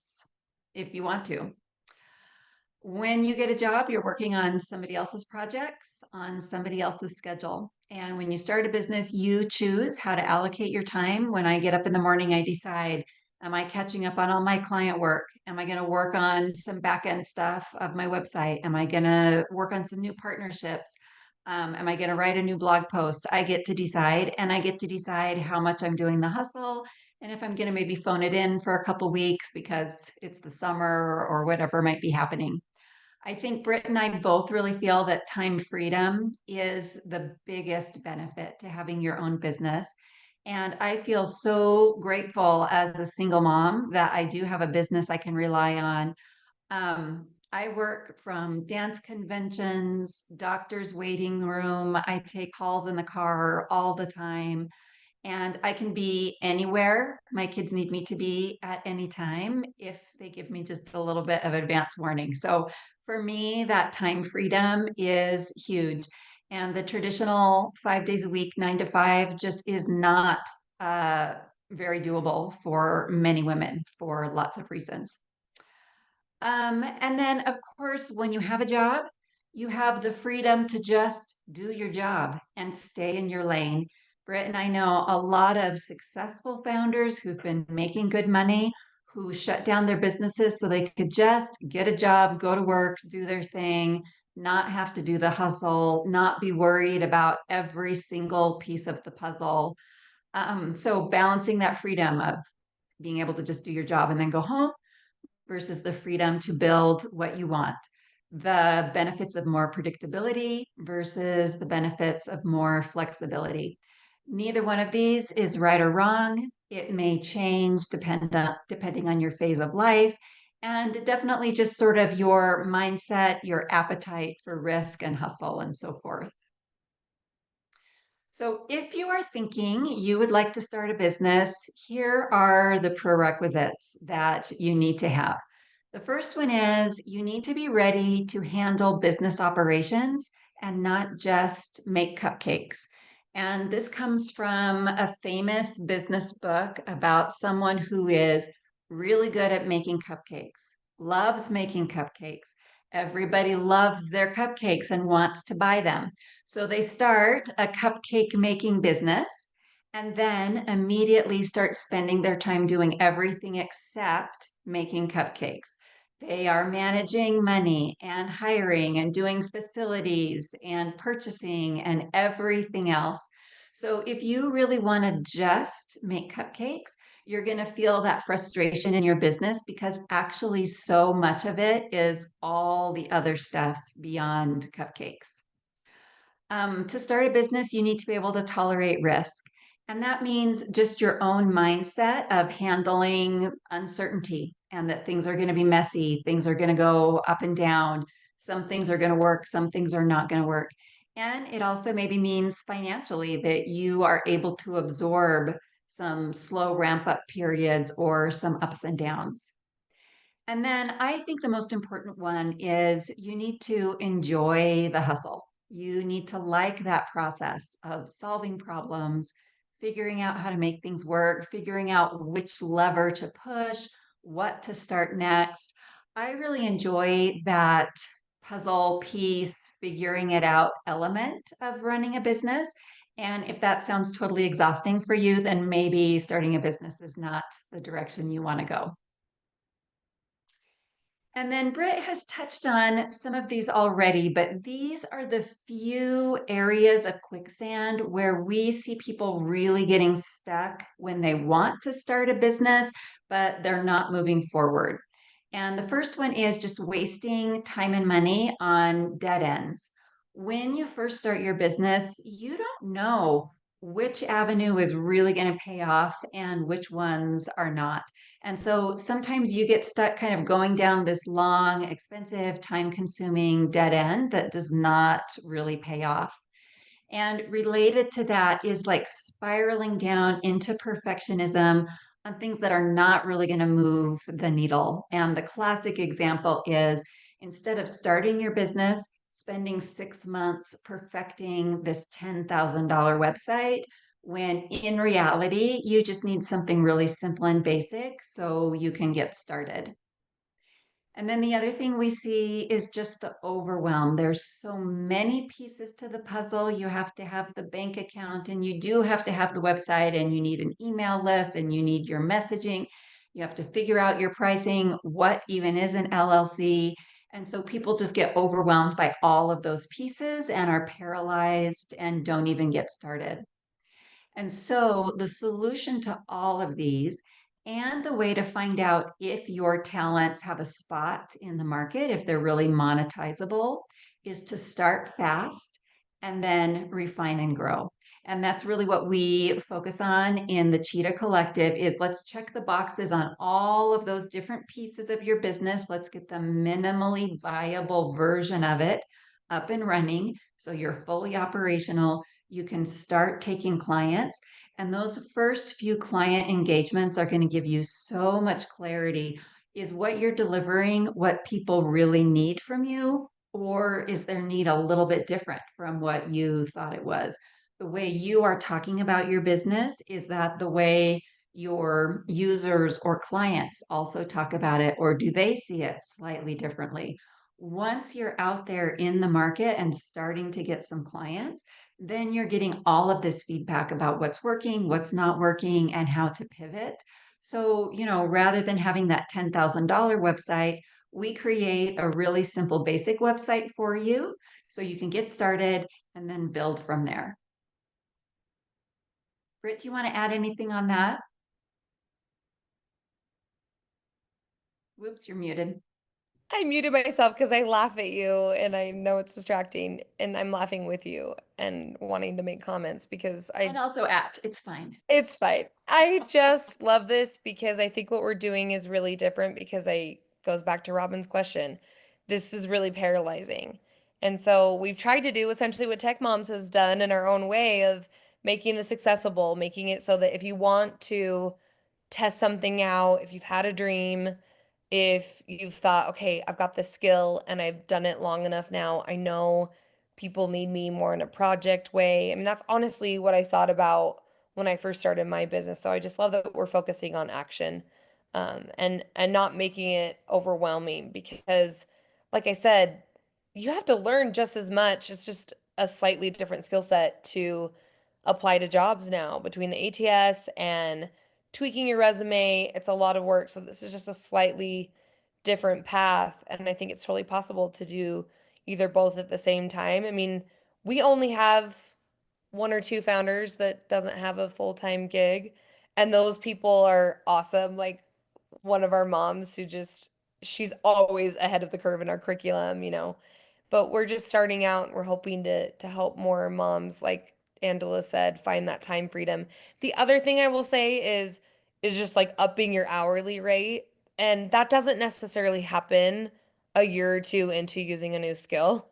if you want to. When you get a job, you're working on somebody else's projects, on somebody else's schedule. And when you start a business, you choose how to allocate your time. When I get up in the morning, I decide, am I catching up on all my client work? Am I going to work on some back end stuff of my website? Am I going to work on some new partnerships? Am I going to write a new blog post? I get to decide, and I get to decide how much I'm doing the hustle, and if I'm going to maybe phone it in for a couple weeks because it's the summer or whatever might be happening. I think Britt and I both really feel that time freedom is the biggest benefit to having your own business. And I feel so grateful as a single mom that I do have a business I can rely on. I work from dance conventions, doctor's waiting room. I take calls in the car all the time, and I can be anywhere my kids need me to be at any time if they give me just a little bit of advance warning. So for me, that time freedom is huge. And the traditional 5 days a week, 9 to 5, just is not uh, very doable for many women for lots of reasons. And then, of course, when you have a job, you have the freedom to just do your job and stay in your lane. Britt and I know a lot of successful founders who've been making good money, who shut down their businesses so they could just get a job, go to work, do their thing, not have to do the hustle, not be worried about every single piece of the puzzle. So balancing that freedom of being able to just do your job and then go home versus the freedom to build what you want. The benefits of more predictability versus the benefits of more flexibility. Neither one of these is right or wrong. It may change depending on your phase of life, and definitely just sort of your mindset, your appetite for risk and hustle, and so forth. So, if you are thinking you would like to start a business, here are the prerequisites that you need to have. The first one is you need to be ready to handle business operations and not just make cupcakes. And this comes from a famous business book about someone who is really good at making cupcakes, loves making cupcakes. Everybody loves their cupcakes and wants to buy them. So they start a cupcake making business and then immediately start spending their time doing everything except making cupcakes. They are managing money and hiring and doing facilities and purchasing and everything else. So if you really want to just make cupcakes, you're going to feel that frustration in your business because actually so much of it is all the other stuff beyond cupcakes. To start a business, you need to be able to tolerate risk. And that means just your own mindset of handling uncertainty and that things are going to be messy, things are going to go up and down, some things are going to work, some things are not going to work. And it also maybe means financially that you are able to absorb some slow ramp up periods or some ups and downs. And then I think the most important one is you need to enjoy the hustle. You need to like that process of solving problems, figuring out how to make things work, figuring out which lever to push, what to start next. I really enjoy that puzzle piece, figuring it out element of running a business. And if that sounds totally exhausting for you, then maybe starting a business is not the direction you want to go. And then Britt has touched on some of these already, but these are the few areas of quicksand where we see people really getting stuck when they want to start a business, but they're not moving forward. And the first one is just wasting time and money on dead ends. When you first start your business, you don't know which avenue is really going to pay off and which ones are not. And so sometimes you get stuck kind of going down this long, expensive, time consuming dead end that does not really pay off. And related to that is like spiraling down into perfectionism, on things that are not really going to move the needle. And the classic example is, instead of starting your business, spending 6 months perfecting this $10,000 website, when in reality, you just need something really simple and basic so you can get started. And then the other thing we see is just the overwhelm. There's so many pieces to the puzzle. You have to have the bank account, and you do have to have the website, and you need an email list, and you need your messaging. You have to figure out your pricing, what even is an LLC. And so people just get overwhelmed by all of those pieces and are paralyzed and don't even get started. And so the solution to all of these, and the way to find out if your talents have a spot in the market, if they're really monetizable, is to start fast and then refine and grow. And that's really what we focus on in the Cheetah Collective, is let's check the boxes on all of those different pieces of your business. Let's get the minimally viable version of it up and running so you're fully operational. You can start taking clients, and those first few client engagements are going to give you so much clarity. Is what you're delivering what people really need from you, or is their need a little bit different from what you thought it was? The way you are talking about your business, is that the way your users or clients also talk about it, or do they see it slightly differently? Once you're out there in the market and starting to get some clients, then you're getting all of this feedback about what's working, what's not working, and how to pivot. So, rather than having that $10,000 website, we create a really simple, basic website for you so you can get started and then build from there. Britt, do you want to add anything on that? Whoops, you're muted. I muted myself because I laugh at you and I know it's distracting and I'm laughing with you and wanting to make comments because And also it's fine. it's fine. I just love this because I think what we're doing is really different because I goes back to Robin's question. This is really paralyzing. And so we've tried to do essentially what Tech Moms has done in our own way of making this accessible, making it so that if you want to test something out, if you've had a dream, if you've thought, okay, I've got the skill and I've done it long enough now, I know people need me more in a project way. I mean, that's honestly what I thought about when I first started my business. So I just love that we're focusing on action, and not making it overwhelming because, like I said, you have to learn just as much. It's just a slightly different skill set to apply to jobs now between the ATS and tweaking your resume. It's a lot of work. So this is just a slightly different path. And I think it's totally possible to do either both at the same time. I mean, we only have one or two founders that doesn't have a full-time gig, and those people are awesome. Like one of our moms who just she's always ahead of the curve in our curriculum. But we're just starting out and we're hoping to help more moms, like Angela said, find that time freedom. The other thing I will say is just like upping your hourly rate. And that doesn't necessarily happen a year or two into using a new skill.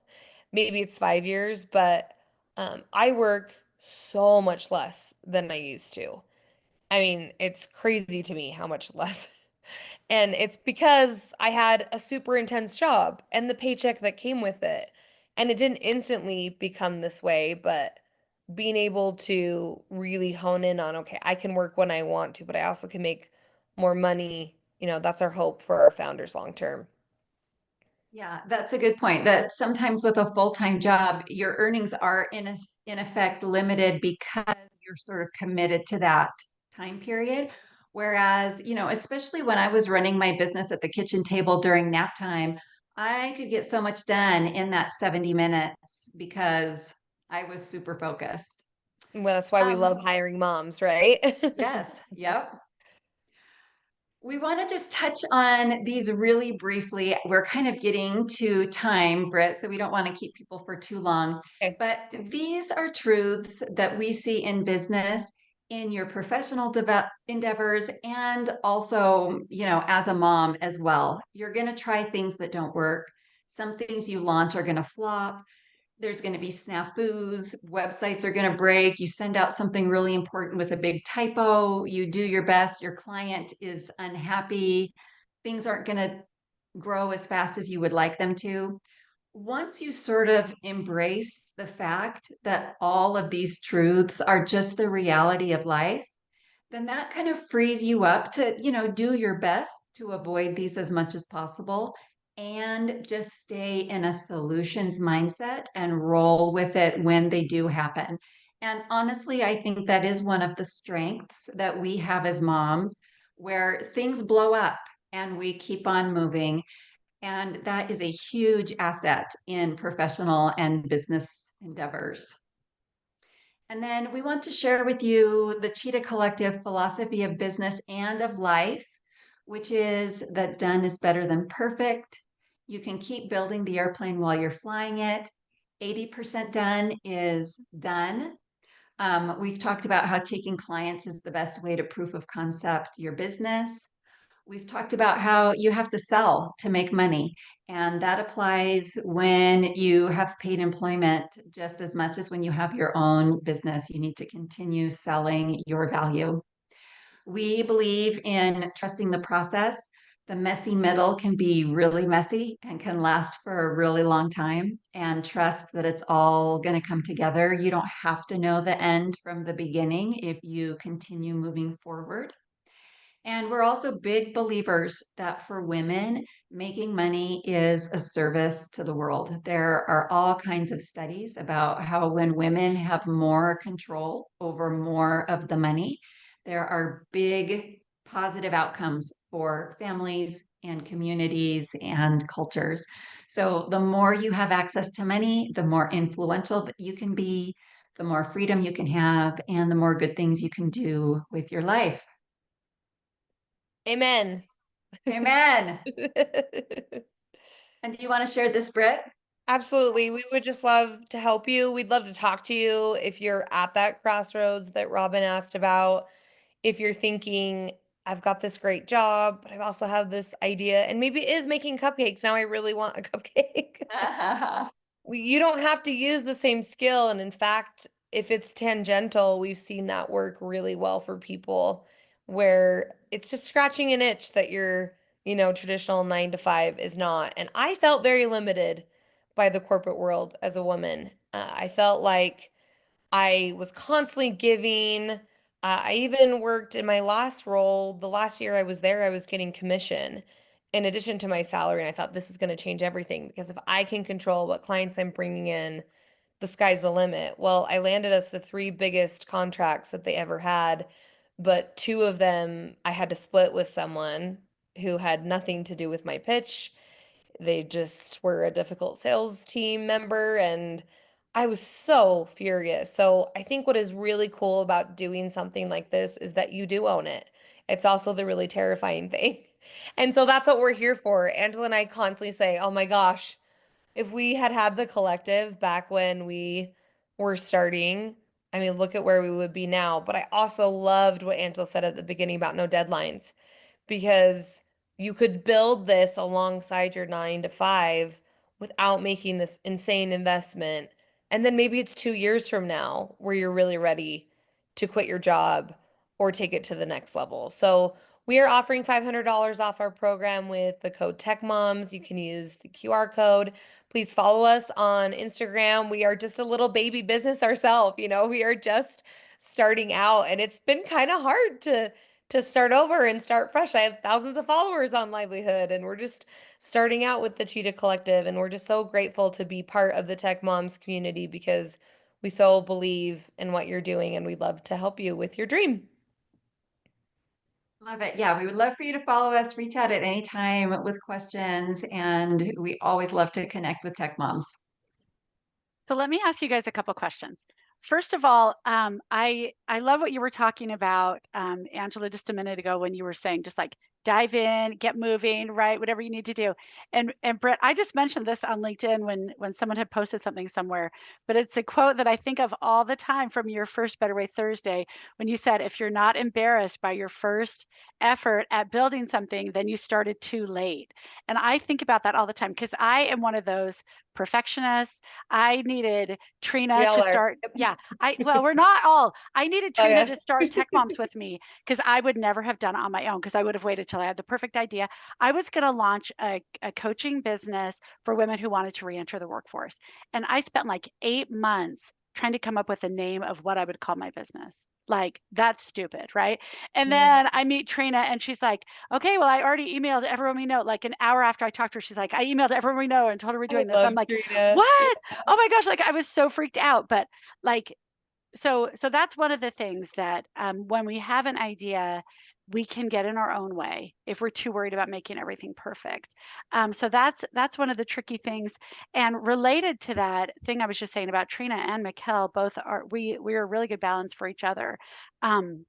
Maybe it's 5 years, but I work so much less than I used to. I mean, it's crazy to me how much less. And it's because I had a super intense job and the paycheck that came with it. And it didn't instantly become this way, but being able to really hone in on, okay, I can work when I want to, but I also can make more money. That's our hope for our founders long term. Yeah, that's a good point. That sometimes with a full-time job, your earnings are in effect limited because you're sort of committed to that time period. Whereas, especially when I was running my business at the kitchen table during nap time, I could get so much done in that 70 minutes because I was super focused. Well, that's why we love hiring moms, right? Yes, yep. We want to just touch on these really briefly. We're kind of getting to time, Britt, so we don't want to keep people for too long. Okay. But these are truths that we see in business, in your professional endeavors, and also, as a mom as well. You're going to try things that don't work. Some things you launch are going to flop. there's going to be snafus, websites are going to break, you send out something really important with a big typo, you do your best, your client is unhappy, things aren't going to grow as fast as you would like them to. Once you sort of embrace the fact that all of these truths are just the reality of life, then that kind of frees you up to, do your best to avoid these as much as possible and just stay in a solutions mindset and roll with it when they do happen. And honestly, I think that is one of the strengths that we have as moms, where things blow up and we keep on moving. And that is a huge asset in professional and business endeavors. And then we want to share with you the Cheetah Collective philosophy of business and of life, which is that done is better than perfect. You can keep building the airplane while you're flying it. 80% done is done. We've talked about how taking clients is the best way to proof of concept your business. We've talked about how you have to sell to make money, and that applies when you have paid employment just as much as when you have your own business. You need to continue selling your value. We believe in trusting the process. The messy middle can be really messy and can last for a really long time, and trust that it's all going to come together. You don't have to know the end from the beginning if you continue moving forward. And we're also big believers that for women, making money is a service to the world. There are all kinds of studies about how when women have more control over more of the money, there are big positive outcomes for families and communities and cultures. So the more you have access to money, the more influential you can be, the more freedom you can have, and the more good things you can do with your life. Amen. Amen. And do you want to share this, Britt? Absolutely. We would just love to help you. We'd love to talk to you if you're at that crossroads that Robin asked about. If you're thinking, I've got this great job, but I also have this idea, and maybe it is making cupcakes. Now I really want a cupcake. You don't have to use the same skill. And in fact, if it's tangential, we've seen that work really well for people where it's just scratching an itch that your, traditional 9 to 5 is not. And I felt very limited by the corporate world as a woman. I felt like I was constantly giving. I even worked in my last role. The last year I was there, I was getting commission in addition to my salary. And I thought this is going to change everything because if I can control what clients I'm bringing in, the sky's the limit. Well, I landed us the 3 biggest contracts that they ever had, but 2 of them I had to split with someone who had nothing to do with my pitch. They just were a difficult sales team member, and I was so furious. So I think what is really cool about doing something like this is that you do own it. It's also the really terrifying thing. And so that's what we're here for. Angela and I constantly say, oh my gosh, if we had had the collective back when we were starting, I mean, look at where we would be now. But I also loved what Angela said at the beginning about no deadlines, because you could build this alongside your 9 to 5 without making this insane investment. And then maybe it's 2 years from now where you're really ready to quit your job or take it to the next level. So we are offering $500 off our program with the code TechMoms. You can use the QR code. Please follow us on Instagram. We are just a little baby business ourselves. We are just starting out, and it's been kind of hard to start over and start fresh. I have thousands of followers on Livlyhood, and we're just starting out with the Cheetah Collective, and we're just so grateful to be part of the Tech Moms community because we so believe in what you're doing, and we'd love to help you with your dream. Love it. Yeah, we would love for you to follow us, reach out at any time with questions, and we always love to connect with tech moms. So let me ask you guys a couple questions. First of all, I love what you were talking about, Angela, just a minute ago when you were saying just like dive in, get moving, right? Whatever you need to do. And Britt, I just mentioned this on LinkedIn when someone had posted something somewhere, but it's a quote that I think of all the time from your first Better Way Thursday when you said, if you're not embarrassed by your first effort at building something, then you started too late. And I think about that all the time because I am one of those perfectionists. I needed We Trina all to are. start. Yeah, well, we're not all. I needed Oh Trina yeah. to start Tech Moms with me because I would never have done it on my own because I would have waited till I had the perfect idea. I was going to launch a coaching business for women who wanted to reenter the workforce. And I spent like 8 months trying to come up with a name of what I would call my business. Like, that's stupid, right? And Yeah. then I meet Trina and she's like, okay, well, I already emailed everyone we know. Like an hour after I talked to her, she's like, I emailed everyone we know and told her we're I doing this. love I'm like, Cheetah. what? Oh my gosh, like I was so freaked out. But like, so that's one of the things that when we have an idea, we can get in our own way if we're too worried about making everything perfect. So that's one of the tricky things. And related to that thing I was just saying about Trina and Mikkel, both are we're a really good balance for each other. Um,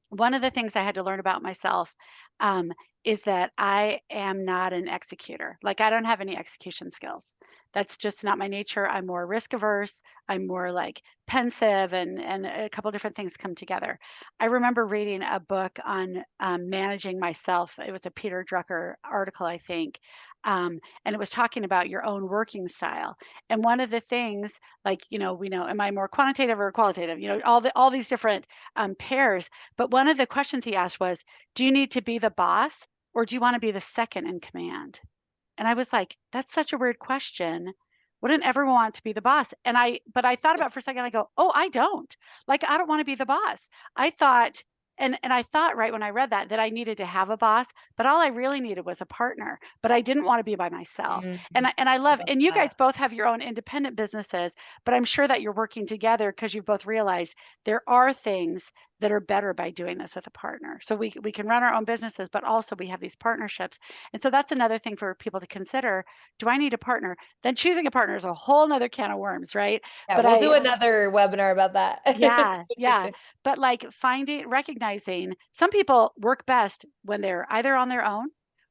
One of the things I had to learn about myself um, is that I am not an executor. Like I don't have any execution skills. That's just not my nature. I'm more risk averse. I'm more like pensive, and a couple different things come together. I remember reading a book on managing myself. It was a Peter Drucker article, I think, and it was talking about your own working style. And one of the things, like we know, am I more quantitative or qualitative? All these different pairs, but one of the questions he asked was, do you need to be the boss or do you want to be the second in command? And I was like, that's such a weird question. Wouldn't everyone want to be the boss? But I thought about it for a second. I go, oh, I don't. Like, I don't want to be the boss. I thought, and I thought right when I read that I needed to have a boss, but all I really needed was a partner. But I didn't want to be by myself. Mm, And I love, love and you guys that. both have your own independent businesses, but I'm sure that you're working together because you've both realized there are things that are better by doing this with a partner. So we can run our own businesses, but also we have these partnerships. And so that's another thing for people to consider. Do I need a partner? Then choosing a partner is a whole nother can of worms, right? Yeah, But we'll do another webinar about that. yeah. But like recognizing some people work best when they're either on their own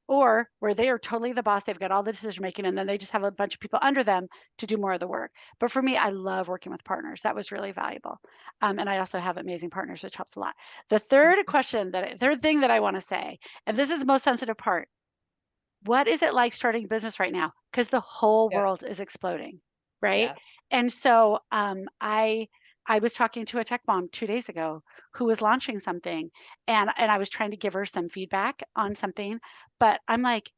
or where they are totally the boss. They've got all the decision making and then they just have a bunch of people under them to do more of the work. But for me, I love working with partners. That was really valuable. And I also have amazing partners, which helps a lot. The third thing that I want to say, and this is the most sensitive part, what is it like starting a business right now? Because the whole Yeah. world is exploding, right? Yeah. And so I was talking to a tech mom 2 days ago who was launching something, and I was trying to give her some feedback on something, but I'm like,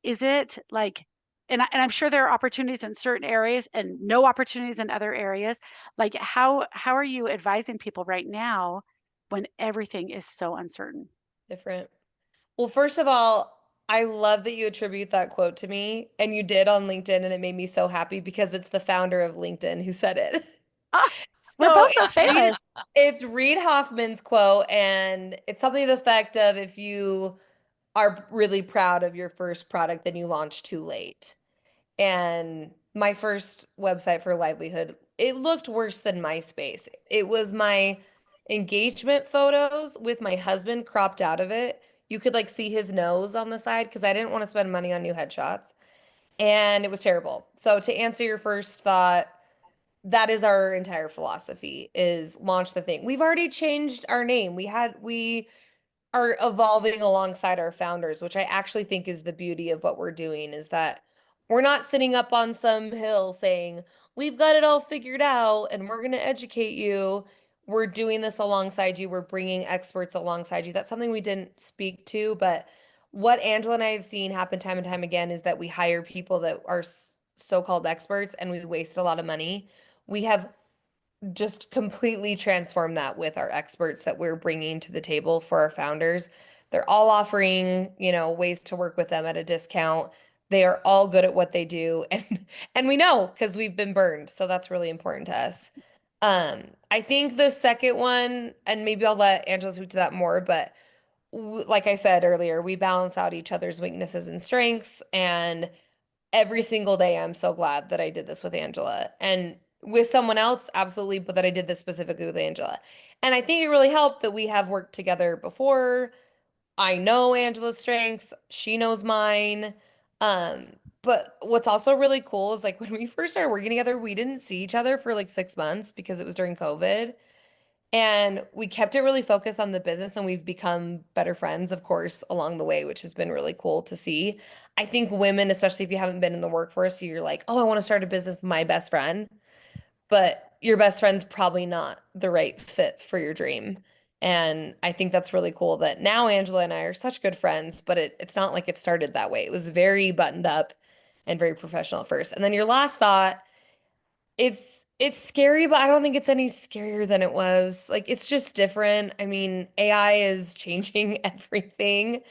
is it like, and I'm sure there are opportunities in certain areas and no opportunities in other areas. Like how are you advising people right now when everything is so uncertain? Different. Well, first of all, I love that you attribute that quote to me, and you did on LinkedIn, and it made me so happy because it's the founder of LinkedIn who said it. Ah, we're So both so famous. It's Reid Hoffman's quote, and it's something to the effect of if you are really proud of your first product, then you launch too late. And my first website for Livelyhood, it looked worse than MySpace. It was my engagement photos with my husband cropped out of it. You could like see his nose on the side because I didn't want to spend money on new headshots. And it was terrible. So to answer your first thought, that is our entire philosophy is launch the thing. We've already changed our name. We are evolving alongside our founders, which I actually think is the beauty of what we're doing is that we're not sitting up on some hill saying, we've got it all figured out and we're going to educate you. We're doing this alongside you. We're bringing experts alongside you. That's something we didn't speak to, but what Angela and I have seen happen time and time again is that we hire people that are so-called experts and we waste a lot of money. We have just completely transform that with our experts that we're bringing to the table for our founders. They're all offering, ways to work with them at a discount. They are all good at what they do and we know because we've been burned. So that's really important to us. I think the second one, and maybe I'll let Angela speak to that more, but like I said earlier, we balance out each other's weaknesses and strengths and every single day I'm so glad that I did this with Angela and with someone else, absolutely, but that I did this specifically with Angela. And I think it really helped that we have worked together before. I know Angela's strengths, she knows mine. Um, but what's also really cool is like when we first started working together, we didn't see each other for like 6 months because it was during COVID. And we kept it really focused on the business, and we've become better friends, of course, along the way, which has been really cool to see. I think women, especially if you haven't been in the workforce, you're like, oh, I want to start a business with my best friend, but your best friend's probably not the right fit for your dream. And I think that's really cool that now Angela and I are such good friends, but it's not like it started that way. It was very buttoned up and very professional at first. And then your last thought, it's scary, but I don't think it's any scarier than it was. Like it's just different. I mean, AI is changing everything,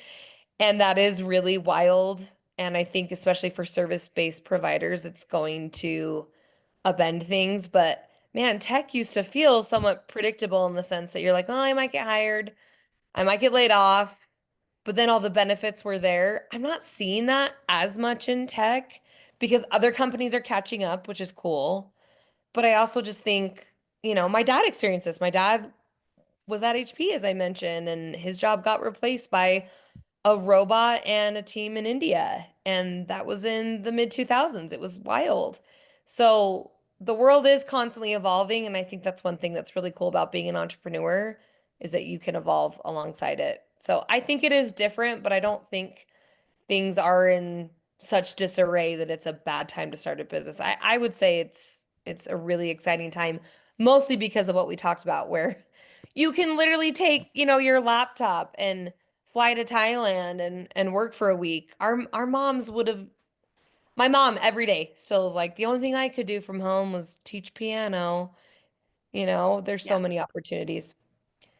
and that is really wild. And I think especially for service-based providers, it's going to upend things. But man, tech used to feel somewhat predictable in the sense that you're like, oh, I might get hired, I might get laid off, but then all the benefits were there. I'm not seeing that as much in tech because other companies are catching up, which is cool. But I also just think, my dad experienced this. My dad was at HP, as I mentioned, and his job got replaced by a robot and a team in India. And that was in the mid 2000s. It was wild. So the world is constantly evolving. And I think that's one thing that's really cool about being an entrepreneur is that you can evolve alongside it. So I think it is different, but I don't think things are in such disarray that it's a bad time to start a business. I would say it's a really exciting time, mostly because of what we talked about, where you can literally take, your laptop and fly to Thailand and work for a week. Our moms would have my mom every day still is like, the only thing I could do from home was teach piano. There's Yeah. so many opportunities.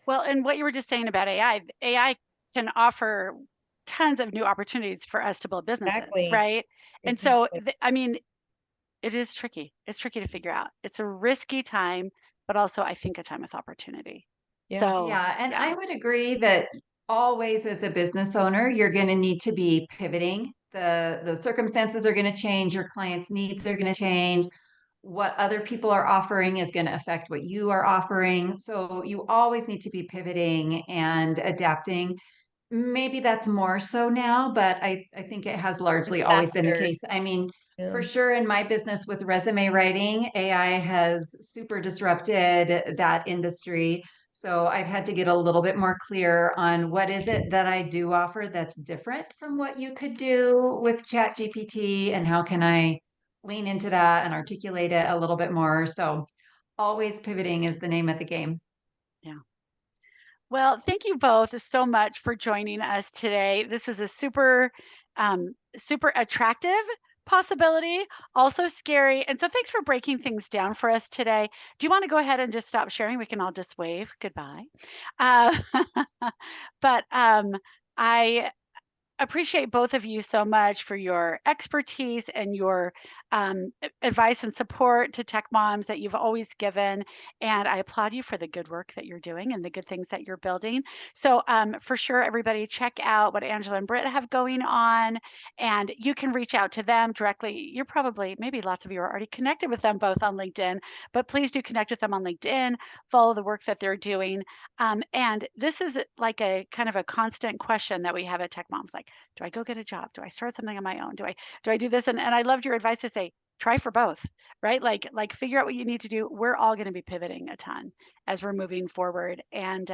Well, and what you were just saying about AI can offer tons of new opportunities for us to build businesses, Exactly. right? And so, Exactly. I mean, it is tricky. It's tricky to figure out. It's a risky time, but also I think a time with opportunity. Yeah. So, Yeah, and yeah, I would agree that always as a business owner, you're going to need to be pivoting. The circumstances are going to change, your clients' needs are going to change. What other people are offering is going to affect what you are offering. So you always need to be pivoting and adapting. Maybe that's more so now, but I think it has It's largely always been the faster. case. I mean, Yeah. for sure, in my business with resume writing, AI has super disrupted that industry. So I've had to get a little bit more clear on what is it that I do offer that's different from what you could do with ChatGPT, and how can I lean into that and articulate it a little bit more. So always pivoting is the name of the game. yeah. Well, thank you both so much for joining us today. This is a super attractive possibility, also scary. And so thanks for breaking things down for us today. Do you want to go ahead and just stop sharing? We can all just wave goodbye. Uh, but I appreciate both of you so much for your expertise and your advice and support to tech moms that you've always given. And I applaud you for the good work that you're doing and the good things that you're building. So for sure, everybody check out what Angela and Britt have going on, and you can reach out to them directly. You're probably, maybe lots of you are already connected with them both on LinkedIn, but please do connect with them on LinkedIn, follow the work that they're doing. And this is like a kind of a constant question that we have at Tech Moms, like, do I go get a job? Do I start something on my own? Do I do this? And I loved your advice to say, try for both, right? Like figure out what you need to do. We're all going to be pivoting a ton as we're moving forward, and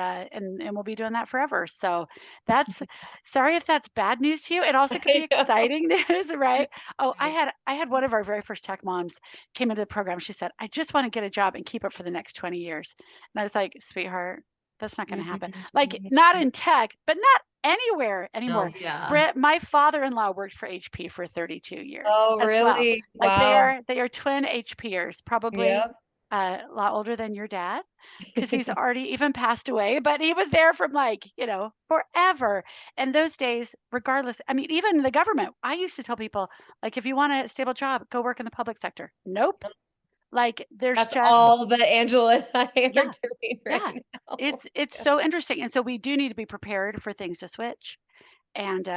we'll be doing that forever. So that's, sorry if that's bad news to you. It also could I be know. exciting news, right? Oh, I Right. had one of our very first tech moms came into the program. She said, I just want to get a job and keep it for the next 20 years. And I was like, sweetheart, that's not going to happen. Like not in tech, but not anywhere anymore. No. Yeah. Britt, my father-in-law worked for HP for 32 years Oh, as well. really? Like they Wow. are they are twin HPers, probably Yep. a lot older than your dad because he's already even passed away, but he was there from like, forever. And those days, regardless, I mean, even the government, I used to tell people, like, if you want a stable job, go work in the public sector. Nope. Like there's That's just, all that Angela and I are yeah, doing yeah. right now. It's Yeah. so interesting. And so we do need to be prepared for things to switch and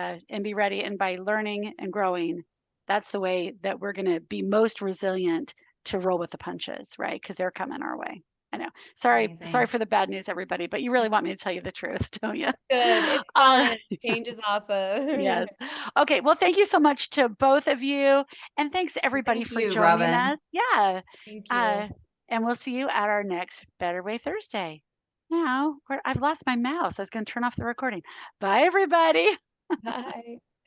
be ready. And by learning and growing, that's the way that we're going to be most resilient to roll with the punches, right? Because they're coming our way. I know. Sorry Amazing. for the bad news, everybody, but you really want me to tell you the truth, don't you? Good. It's Uh, fun. Change is awesome. yes. Okay. Well, thank you so much to both of you, and thanks everybody Thank for you, joining Robin. us. Yeah. Thank you. Uh, and we'll see you at our next Better Way Thursday. now, I've lost my mouse. I was going to turn off the recording. Bye, everybody. Bye.